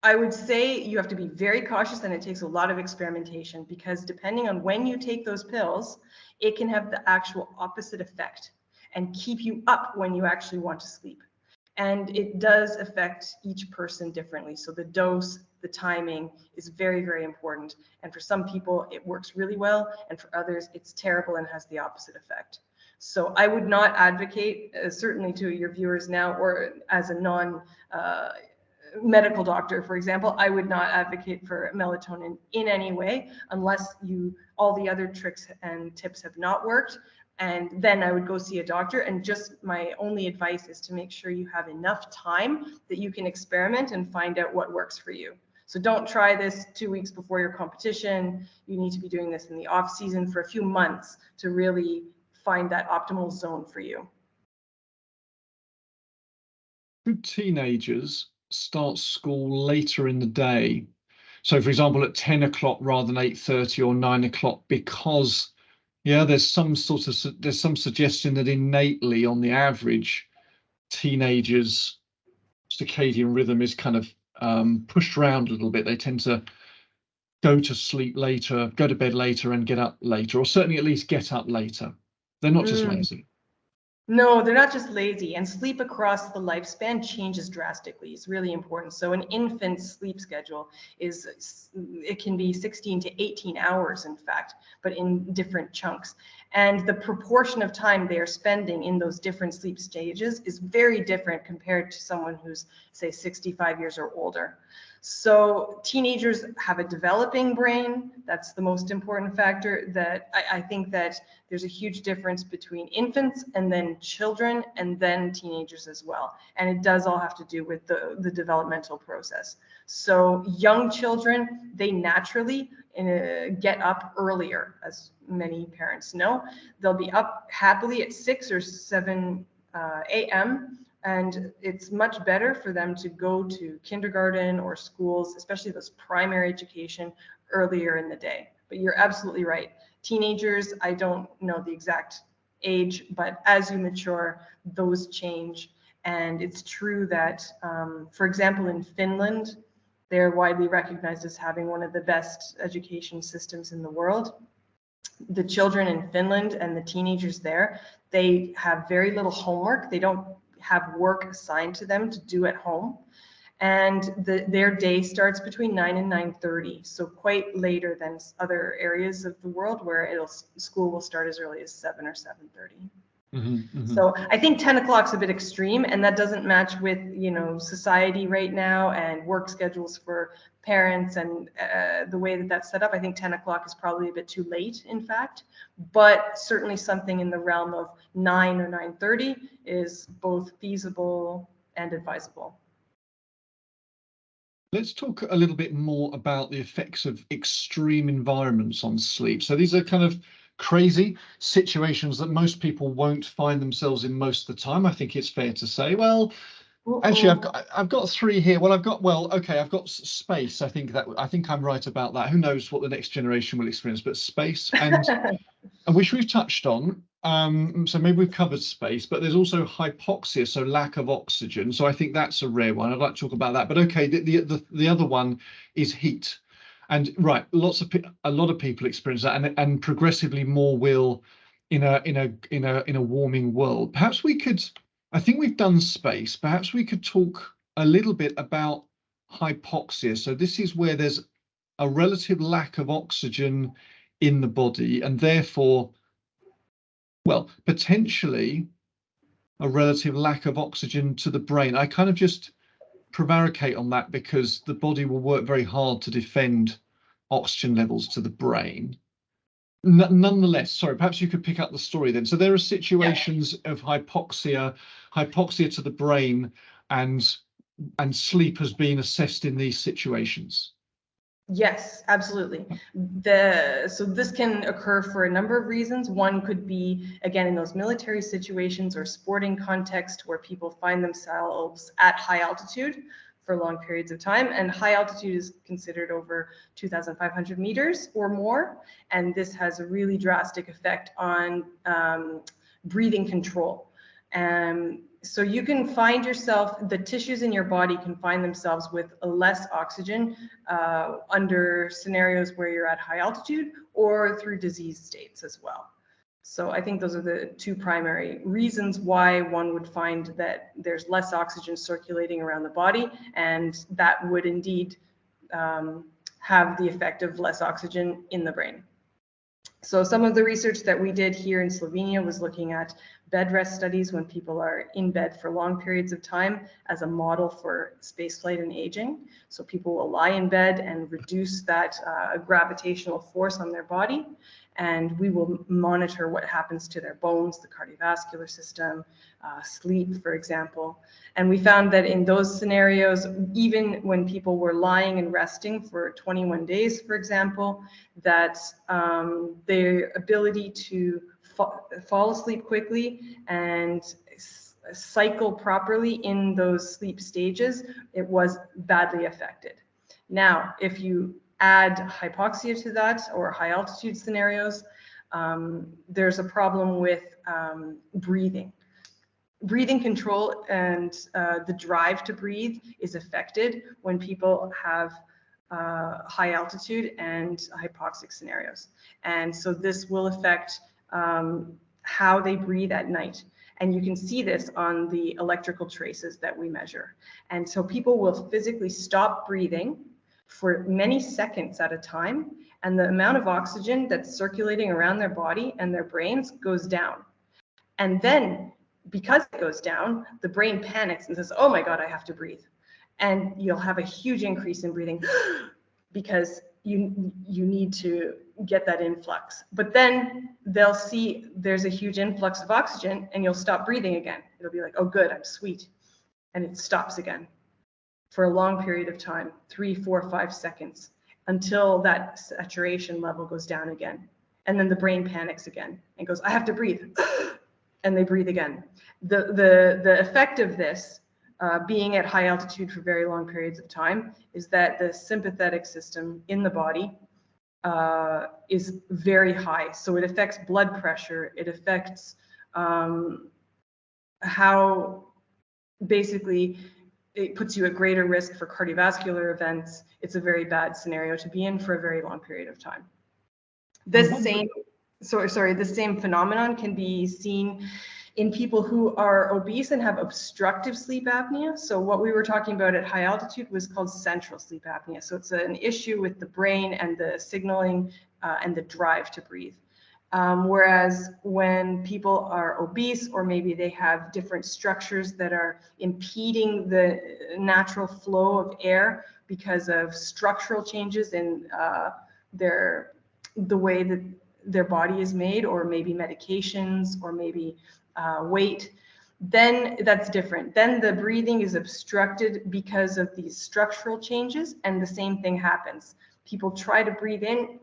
I would say you have to be very cautious, and it takes a lot of experimentation, because depending on when you take those pills, it can have the actual opposite effect and keep you up when you actually want to sleep. And it does affect each person differently. So the dose, the timing is very, very important. And for some people, it works really well. And for others, it's terrible and has the opposite effect. So I would not advocate, certainly to your viewers now, or as a medical doctor, for example, I would not advocate for melatonin in any way unless all the other tricks and tips have not worked. And then I would go see a doctor, and just my only advice is to make sure you have enough time that you can experiment and find out what works for you. So don't try this 2 weeks before your competition. You need to be doing this in the off season for a few months to really find that optimal zone for you. Should teenagers start school later in the day? So, for example, at 10 o'clock rather than 8:30 or 9 o'clock, because there's some suggestion that innately, on the average, teenagers' circadian rhythm is kind of pushed around a little bit. They tend to go to sleep later, go to bed later, and get up later, or certainly at least get up later. They're not just lazy. No, they're not just lazy, and sleep across the lifespan changes drastically. It's really important. So an infant's sleep schedule it can be 16 to 18 hours, in fact, but in different chunks. And the proportion of time they are spending in those different sleep stages is very different compared to someone who's, say, 65 years or older. So teenagers have a developing brain. That's the most important factor. That I think that there's a huge difference between infants and then children and then teenagers as well. And it does all have to do with the developmental process. So young children, they naturally get up earlier, as many parents know. They'll be up happily at 6 or 7 a.m. And it's much better for them to go to kindergarten or schools, especially those primary education, earlier in the day. But you're absolutely right. Teenagers, I don't know the exact age, but as you mature, those change. And it's true that, for example, in Finland, they're widely recognized as having one of the best education systems in the world. The children in Finland and the teenagers there, they have very little homework. They don't have work assigned to them to do at home. And their day starts between 9 and 9:30, so quite later than other areas of the world where school will start as early as 7 or 7:30. So I think 10 o'clock's a bit extreme, and that doesn't match with, society right now and work schedules for parents and the way that that's set up. I think 10 o'clock is probably a bit too late, in fact, but certainly something in the realm of 9 or 9:30 is both feasible and advisable. Let's talk a little bit more about the effects of extreme environments on sleep. So these are kind of crazy situations that most people won't find themselves in most of the time. I think it's fair to say. Well, actually, I've got three here. Well, I've got space. I think I'm right about that. Who knows what the next generation will experience? But space and which we've touched on. So maybe we've covered space, but there's also hypoxia, so lack of oxygen. So I think that's a rare one. I'd like to talk about that. But okay, the other one is heat, and right, a lot of people experience that, and progressively more will in a warming world. Perhaps we could. I think we've done space. Perhaps we could talk a little bit about hypoxia. So this is where there's a relative lack of oxygen in the body, and therefore, well, potentially a relative lack of oxygen to the brain. I kind of just prevaricate on that because the body will work very hard to defend oxygen levels to the brain. Nonetheless, sorry, perhaps you could pick up the story then. So there are situations of hypoxia to the brain, and sleep has been assessed in these situations. Yes, absolutely. So this can occur for a number of reasons. One could be, again, in those military situations or sporting context where people find themselves at high altitude for long periods of time. And high altitude is considered over 2,500 meters or more. And this has a really drastic effect on breathing control. So you can find yourself, the tissues in your body can find themselves with less oxygen under scenarios where you're at high altitude or through disease states as well. So I think those are the two primary reasons why one would find that there's less oxygen circulating around the body, and that would indeed have the effect of less oxygen in the brain. So some of the research that we did here in Slovenia was looking at bed rest studies when people are in bed for long periods of time as a model for spaceflight and aging. So people will lie in bed and reduce that gravitational force on their body, and we will monitor what happens to their bones, the cardiovascular system, sleep, for example. And we found that in those scenarios, even when people were lying and resting for 21 days, for example, that their ability to fall asleep quickly and cycle properly in those sleep stages, it was badly affected. Now, if you add hypoxia to that, or high altitude scenarios, there's a problem with breathing. Breathing control and the drive to breathe is affected when people have high altitude and hypoxic scenarios. And so this will affect how they breathe at night. And you can see this on the electrical traces that we measure. And so people will physically stop breathing for many seconds at a time, and the amount of oxygen that's circulating around their body and their brains goes down. And then, because it goes down, the brain panics and says, oh my God, I have to breathe. And you'll have a huge increase in breathing because you need to get that influx. But then they'll see there's a huge influx of oxygen and you'll stop breathing again. It'll be like, oh good, I'm sweet. And it stops again for a long period of time, 3, 4, 5 seconds, until that saturation level goes down again. And then the brain panics again and goes, I have to breathe. And they breathe again. The effect of this, being at high altitude for very long periods of time, is that the sympathetic system in the body is very high. So it affects blood pressure. It affects how basically it puts you at greater risk for cardiovascular events. It's a very bad scenario to be in for a very long period of time. This same phenomenon can be seen in people who are obese and have obstructive sleep apnea. So what we were talking about at high altitude was called central sleep apnea. So it's an issue with the brain and the signaling and the drive to breathe. Whereas when people are obese, or maybe they have different structures that are impeding the natural flow of air because of structural changes in the way that their body is made, or maybe medications, or maybe weight, then that's different. Then the breathing is obstructed because of these structural changes, and the same thing happens. People try to breathe in,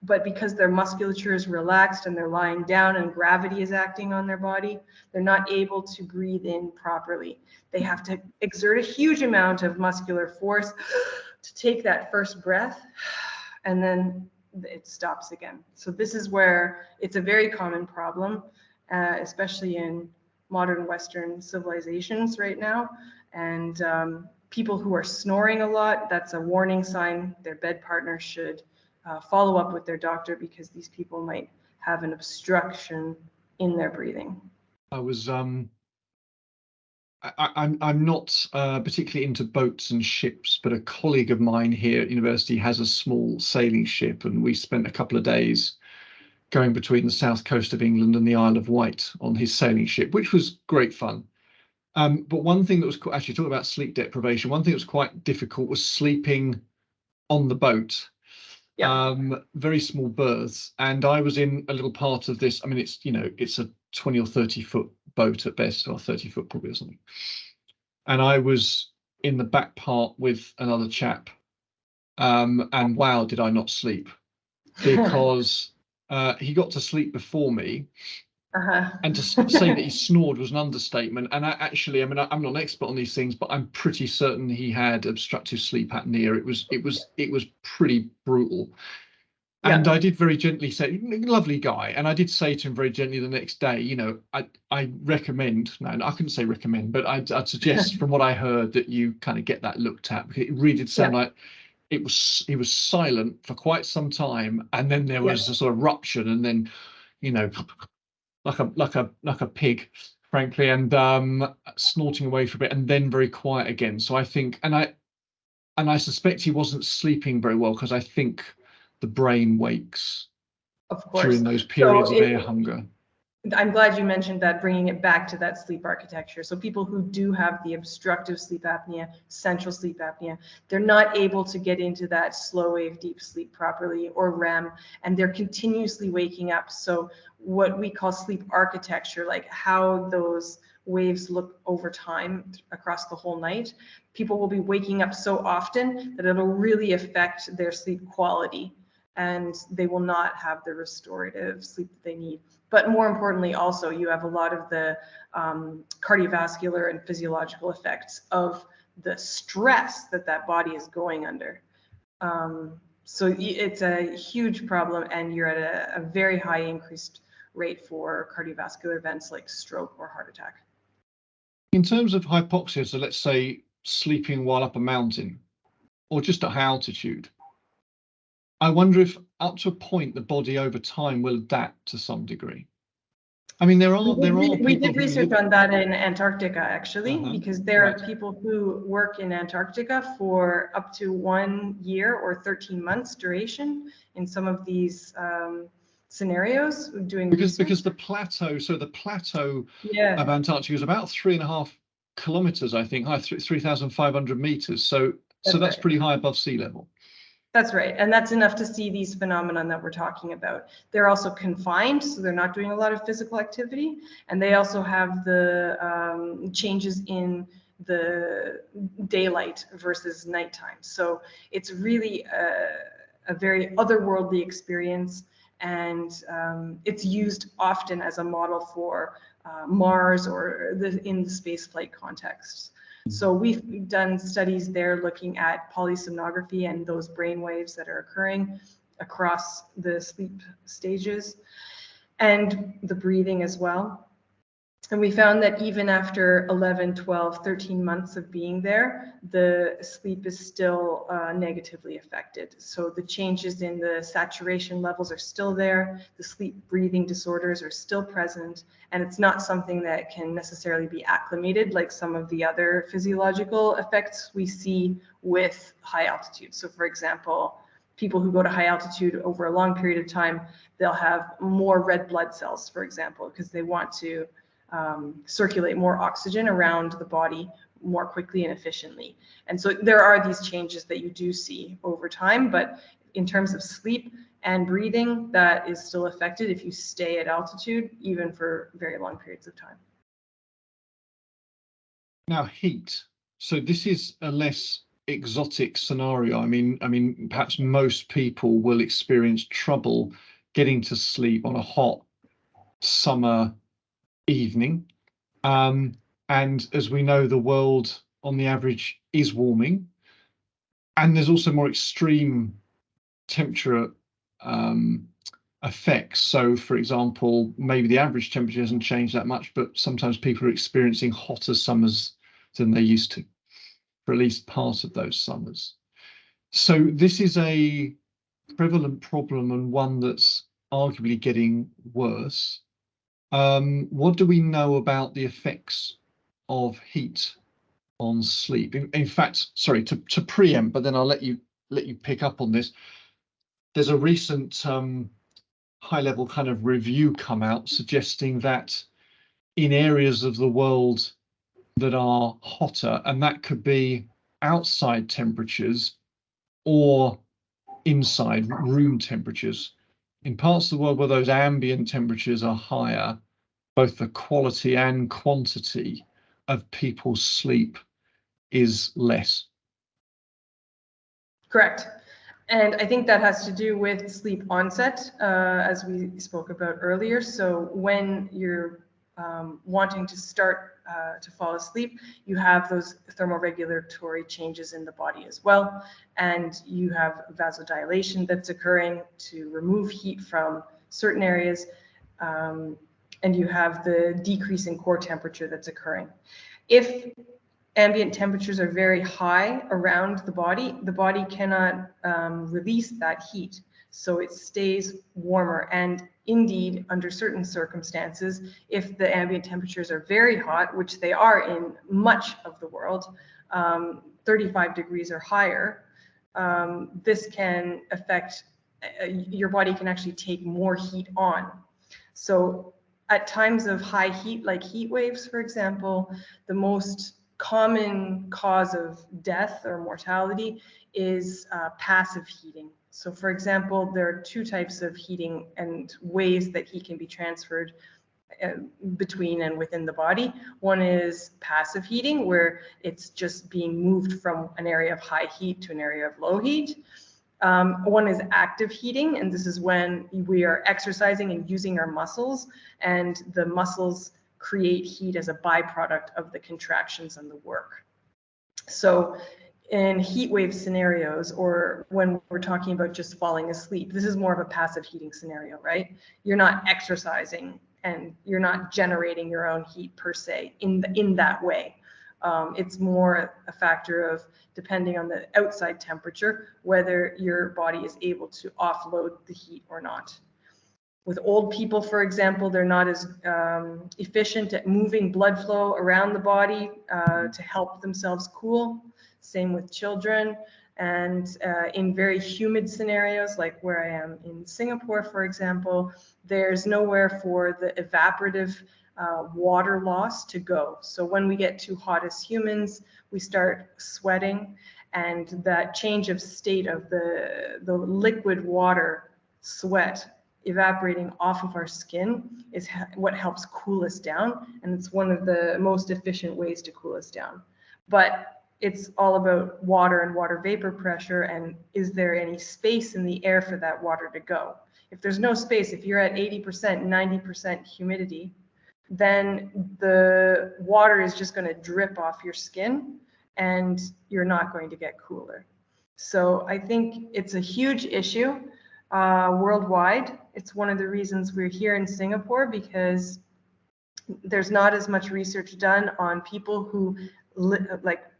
but because their musculature is relaxed and they're lying down and gravity is acting on their body, they're not able to breathe in properly. They have to exert a huge amount of muscular force to take that first breath, and then it stops again. So this is where it's a very common problem, especially in modern Western civilizations right now. And people who are snoring a lot, that's a warning sign. Their bed partner should follow up with their doctor, because these people might have an obstruction in their breathing. I'm not particularly into boats and ships, but a colleague of mine here at university has a small sailing ship, and we spent a couple of days going between the south coast of England and the Isle of Wight on his sailing ship, which was great fun. But one thing that was actually, talking about sleep deprivation, one thing that was quite difficult was sleeping on the boat. Yeah. Very small berths, and I was in a little part of this. I mean, it's a 20 or 30 foot boat at best, or 30 foot probably or something. And I was in the back part with another chap, and wow, did I not sleep, because he got to sleep before me. And to say that he snored was an understatement. And I'm not an expert on these things, but I'm pretty certain he had obstructive sleep apnea. It was pretty brutal. Yeah. And I did very gently say, lovely guy, and I did say to him very gently the next day, I recommend, no, I couldn't say recommend, but I'd suggest from what I heard that you kind of get that looked at, because it really did sound like he was silent for quite some time, and then there was a sort of rupture, and then, like a pig, frankly, and snorting away for a bit, and then very quiet again. So I think, and I suspect he wasn't sleeping very well, because I think the brain wakes, of course, during those periods of air hunger. I'm glad you mentioned that, bringing it back to that sleep architecture. So people who do have the obstructive sleep apnea, central sleep apnea, they're not able to get into that slow wave deep sleep properly, or REM, and they're continuously waking up. So what we call sleep architecture, like how those waves look over time across the whole night, people will be waking up so often that it'll really affect their sleep quality, and they will not have the restorative sleep that they need. But more importantly, also, you have a lot of the cardiovascular and physiological effects of the stress that that body is going under. So it's a huge problem, and you're at a very high increased rate for cardiovascular events like stroke or heart attack. In terms of hypoxia, so let's say sleeping while up a mountain or just at high altitude, I wonder if up to a point the body over time will adapt to some degree. I mean, there are people. We did research on that in Antarctica, actually, because there right. are people who work in Antarctica for up to 1 year or 13 months duration in some of these scenarios, doing research. Because the plateau, so the plateau of Antarctica is about 3.5 kilometers, I think, high, 3,500 meters. So that's right. pretty high above sea level. That's right. And that's enough to see these phenomena that we're talking about. They're also confined, so they're not doing a lot of physical activity. And they also have the changes in the daylight versus nighttime. So it's really a very otherworldly experience. And it's used often as a model for Mars or in the spaceflight context. So we've done studies there looking at polysomnography and those brain waves that are occurring across the sleep stages, and the breathing as well. And we found that even after 11, 12, 13 months of being there, the sleep is still negatively affected. So the changes in the saturation levels are still there, the sleep breathing disorders are still present, and it's not something that can necessarily be acclimated like some of the other physiological effects we see with high altitude. So for example, people who go to high altitude over a long period of time, they'll have more red blood cells, for example, because they want to circulate more oxygen around the body more quickly and efficiently. And so there are these changes that you do see over time, but in terms of sleep and breathing, that is still affected if you stay at altitude, even for very long periods of time. Now, heat. So this is a less exotic scenario. I mean, perhaps most people will experience trouble getting to sleep on a hot summer evening. And as we know, the world on the average is warming, and there's also more extreme temperature effects. So for example, maybe the average temperature hasn't changed that much, but sometimes people are experiencing hotter summers than they used to for at least part of those summers. So this is a prevalent problem, and one that's arguably getting worse. What do we know about the effects of heat on sleep? In fact, sorry to preempt, but then I'll let you pick up on this. There's a recent high-level kind of review come out suggesting that in areas of the world that are hotter, and that could be outside temperatures or inside room temperatures, in parts of the world where those ambient temperatures are higher, both the quality and quantity of people's sleep is less. Correct. And I think that has to do with sleep onset, as we spoke about earlier. So when you're wanting to start to fall asleep, you have those thermoregulatory changes in the body as well. And you have vasodilation that's occurring to remove heat from certain areas. And you have the decrease in core temperature that's occurring. If ambient temperatures are very high around the body cannot release that heat. So it stays warmer. And indeed, under certain circumstances, if the ambient temperatures are very hot, which they are in much of the world, 35 degrees or higher, this can affect, your body can actually take more heat on. So at times of high heat, like heat waves, for example, the most common cause of death or mortality is passive heating. So for example, there are two types of heating and ways that heat can be transferred between and within the body. One is passive heating, where it's just being moved from an area of high heat to an area of low heat. One is active heating, and this is when we are exercising and using our muscles, and the muscles create heat as a byproduct of the contractions and the work. So in heat wave scenarios, or when we're talking about just falling asleep, this is more of a passive heating scenario, right? You're not exercising and you're not generating your own heat per se in that way. It's more a factor of, depending on the outside temperature, whether your body is able to offload the heat or not. With old people, for example, they're not as efficient at moving blood flow around the body to help themselves cool. Same with children. And in very humid scenarios, like where I am in Singapore, for example, there's nowhere for the evaporative water loss to go. So when we get too hot as humans, we start sweating, and that change of state of the liquid water sweat evaporating off of our skin is what helps cool us down, and it's one of the most efficient ways to cool us down. But it's all about water and water vapor pressure, and is there any space in the air for that water to go? If there's no space, if you're at 80%, 90% humidity, then the water is just going to drip off your skin and you're not going to get cooler. So I think it's a huge issue worldwide. It's one of the reasons we're here in Singapore, because there's not as much research done on people who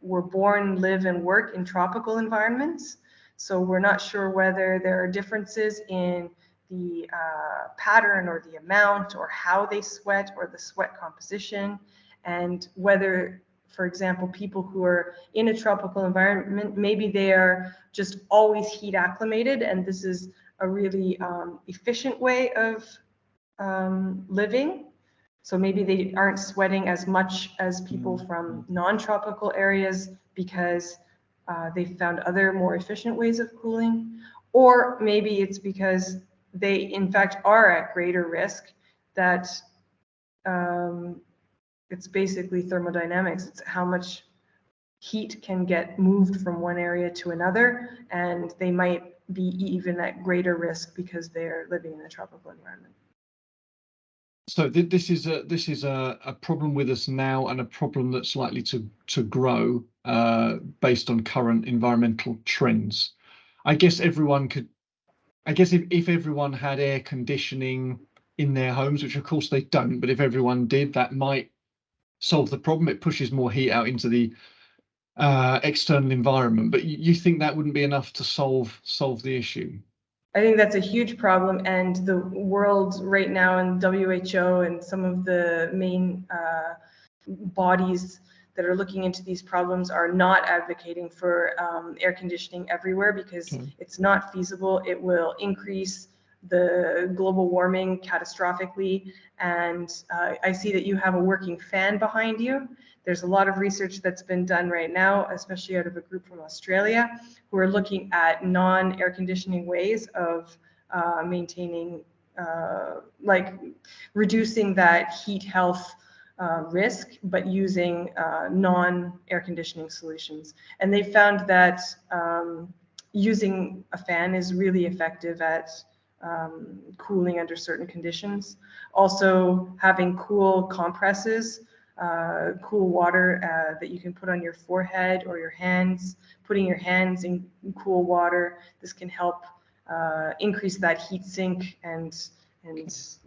were born, live, and work in tropical environments. So we're not sure whether there are differences in the pattern or the amount or how they sweat or the sweat composition, and whether, for example, people who are in a tropical environment, maybe they are just always heat acclimated, and this is a really efficient way of living. So maybe they aren't sweating as much as people from non-tropical areas because they found other more efficient ways of cooling. Or maybe it's because they in fact are at greater risk, that it's basically thermodynamics. It's how much heat can get moved from one area to another, and they might be even at greater risk because they're living in a tropical environment. So this is a problem with us now, and a problem that's likely to grow based on current environmental trends. I guess if everyone had air conditioning in their homes, which of course they don't, but if everyone did, that might solve the problem. It pushes more heat out into the external environment. But you think that wouldn't be enough to solve the issue? I think that's a huge problem, and the world right now, and WHO and some of the main bodies that are looking into these problems are not advocating for air conditioning everywhere, because it's not feasible. It will increase the global warming catastrophically. And I see that you have a working fan behind you. There's a lot of research that's been done right now, especially out of a group from Australia, who are looking at non-air conditioning ways of maintaining, like reducing that heat health risk, but using non-air conditioning solutions. And they found that using a fan is really effective at cooling under certain conditions. Also, having cool compresses, cool water that you can put on your forehead or your hands, putting your hands in cool water. This can help increase that heat sink and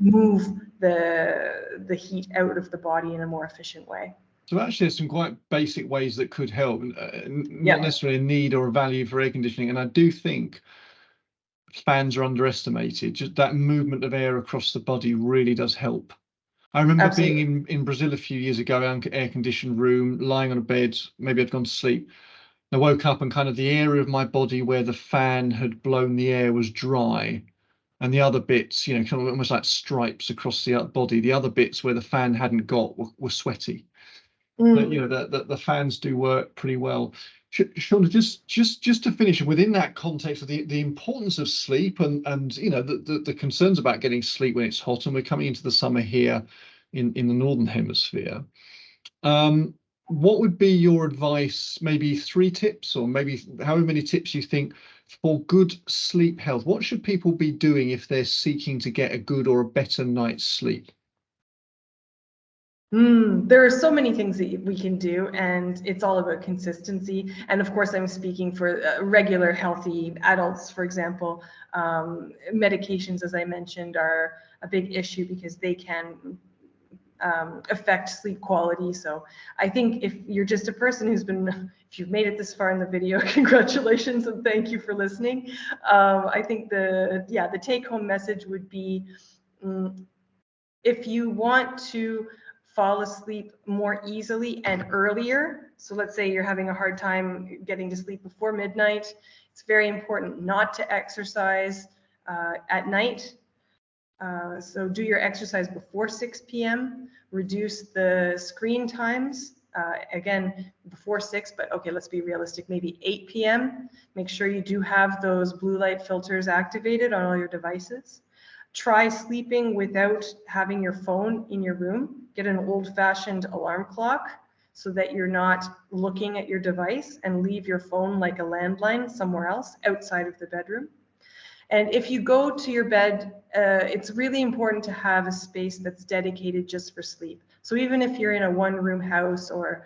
move the heat out of the body in a more efficient way. So actually, there's some quite basic ways that could help, not necessarily a need or a value for air conditioning. And I do think fans are underestimated. Just that movement of air across the body really does help. I remember being in Brazil a few years ago, air-conditioned room, lying on a bed. Maybe I'd gone to sleep. I woke up and kind of the area of my body where the fan had blown the air was dry. and the other bits, you know, kind of almost like stripes across the body. The other bits where the fan hadn't got were sweaty. But, you know, the fans do work pretty well. Shawnda, just to finish within that context of the importance of sleep and you know the concerns about getting sleep when it's hot, and we're coming into the summer here in the northern hemisphere. What would be your advice? Maybe 3 tips, or maybe however many tips you think for good sleep health. What should people be doing if they're seeking to get a good or a better night's sleep? There are so many things that we can do, and it's all about consistency. And of course, I'm speaking for regular healthy adults, for example. Medications, as I mentioned, are a big issue because they can affect sleep quality. So I think if you're just a person who's been, if you've made it this far in the video, congratulations and thank you for listening. I think the take-home message would be, if you want to fall asleep more easily and earlier, so let's say you're having a hard time getting to sleep before midnight, it's very important not to exercise at night. So do your exercise before 6 p.m., reduce the screen times, again, before 6, but okay, let's be realistic, maybe 8 p.m. Make sure you do have those blue light filters activated on all your devices. Try sleeping without having your phone in your room. Get an old-fashioned alarm clock so that you're not looking at your device, and leave your phone like a landline somewhere else outside of the bedroom. And if you go to your bed, it's really important to have a space that's dedicated just for sleep. So even if you're in a one-room house, or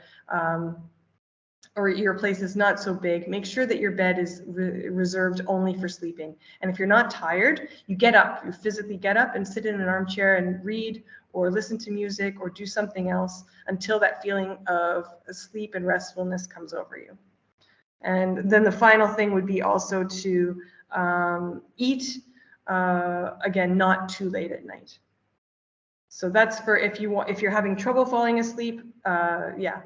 your place is not so big, make sure that your bed is reserved only for sleeping. And if you're not tired, you get up, you physically get up and sit in an armchair and read or listen to music or do something else until that feeling of sleep and restfulness comes over you. And then the final thing would be also to eat, again, not too late at night. So that's for if you're having trouble falling asleep, yeah,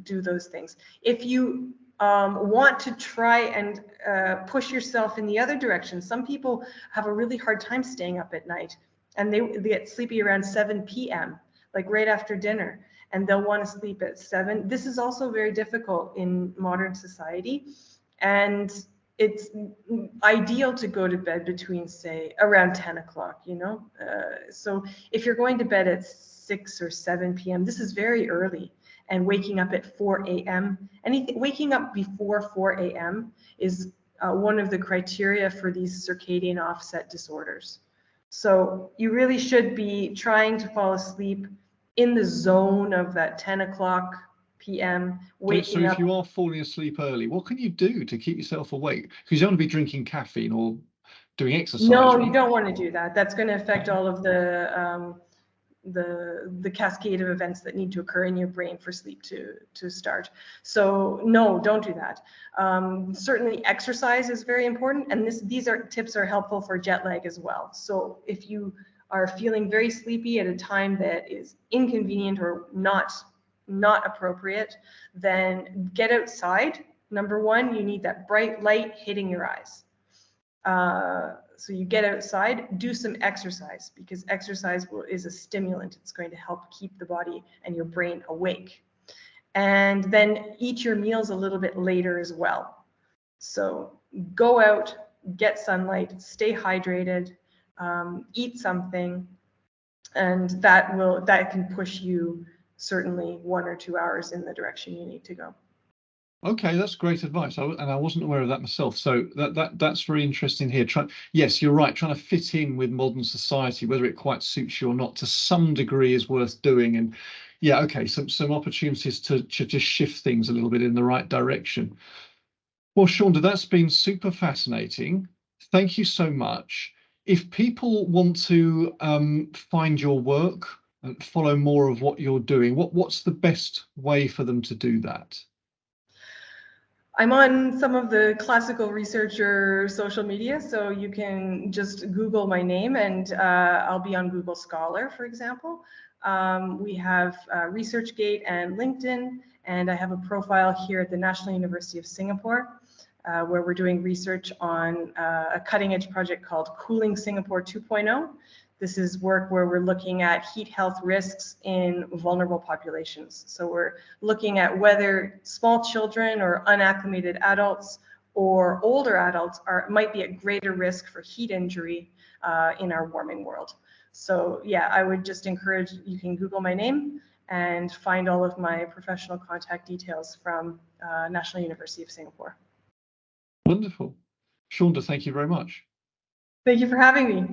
do those things. If you want to try and push yourself in the other direction, some people have a really hard time staying up at night, and they get sleepy around 7 p.m., like right after dinner, and they'll want to sleep at 7. This is also very difficult in modern society, and it's ideal to go to bed between, say, around 10 o'clock, you know? So if you're going to bed at 6 or 7 p.m., this is very early. And waking up at 4 a.m., waking up before 4 a.m. is one of the criteria for these circadian offset disorders. So you really should be trying to fall asleep in the zone of that 10 o'clock p.m. So if you are falling asleep early, what can you do to keep yourself awake? Because you don't want to be drinking caffeine or doing exercise. No, right? you don't want to do that. That's going to affect all of the cascade of events that need to occur in your brain for sleep to start. So no, don't do that. Certainly exercise is very important, and these tips are helpful for jet lag as well. So if you are feeling very sleepy at a time that is inconvenient or not appropriate, then get outside. Number one, you need that bright light hitting your eyes. So you get outside, do some exercise, because exercise is a stimulant. It's going to help keep the body and your brain awake. And then eat your meals a little bit later as well. So go out, get sunlight, stay hydrated, eat something, and that can push you certainly 1 or 2 hours in the direction you need to go. Okay, that's great advice, and I wasn't aware of that myself. So that's very interesting here. Yes, you're right. Trying to fit in with modern society, whether it quite suits you or not, to some degree, is worth doing. And yeah, okay, some opportunities to just shift things a little bit in the right direction. Well, Shawnda, that's been super fascinating. Thank you so much. If people want to find your work and follow more of what you're doing, what's the best way for them to do that? I'm on some of the classical researcher social media, so you can just Google my name, and I'll be on Google Scholar, for example. We have ResearchGate and LinkedIn, and I have a profile here at the National University of Singapore. where we're doing research on a cutting-edge project called Cooling Singapore 2.0. This is work where we're looking at heat health risks in vulnerable populations. So we're looking at whether small children or unacclimated adults or older adults might be at greater risk for heat injury in our warming world. So yeah, I would just encourage, you can Google my name and find all of my professional contact details from National University of Singapore. Wonderful. Shawnda, thank you very much. Thank you for having me.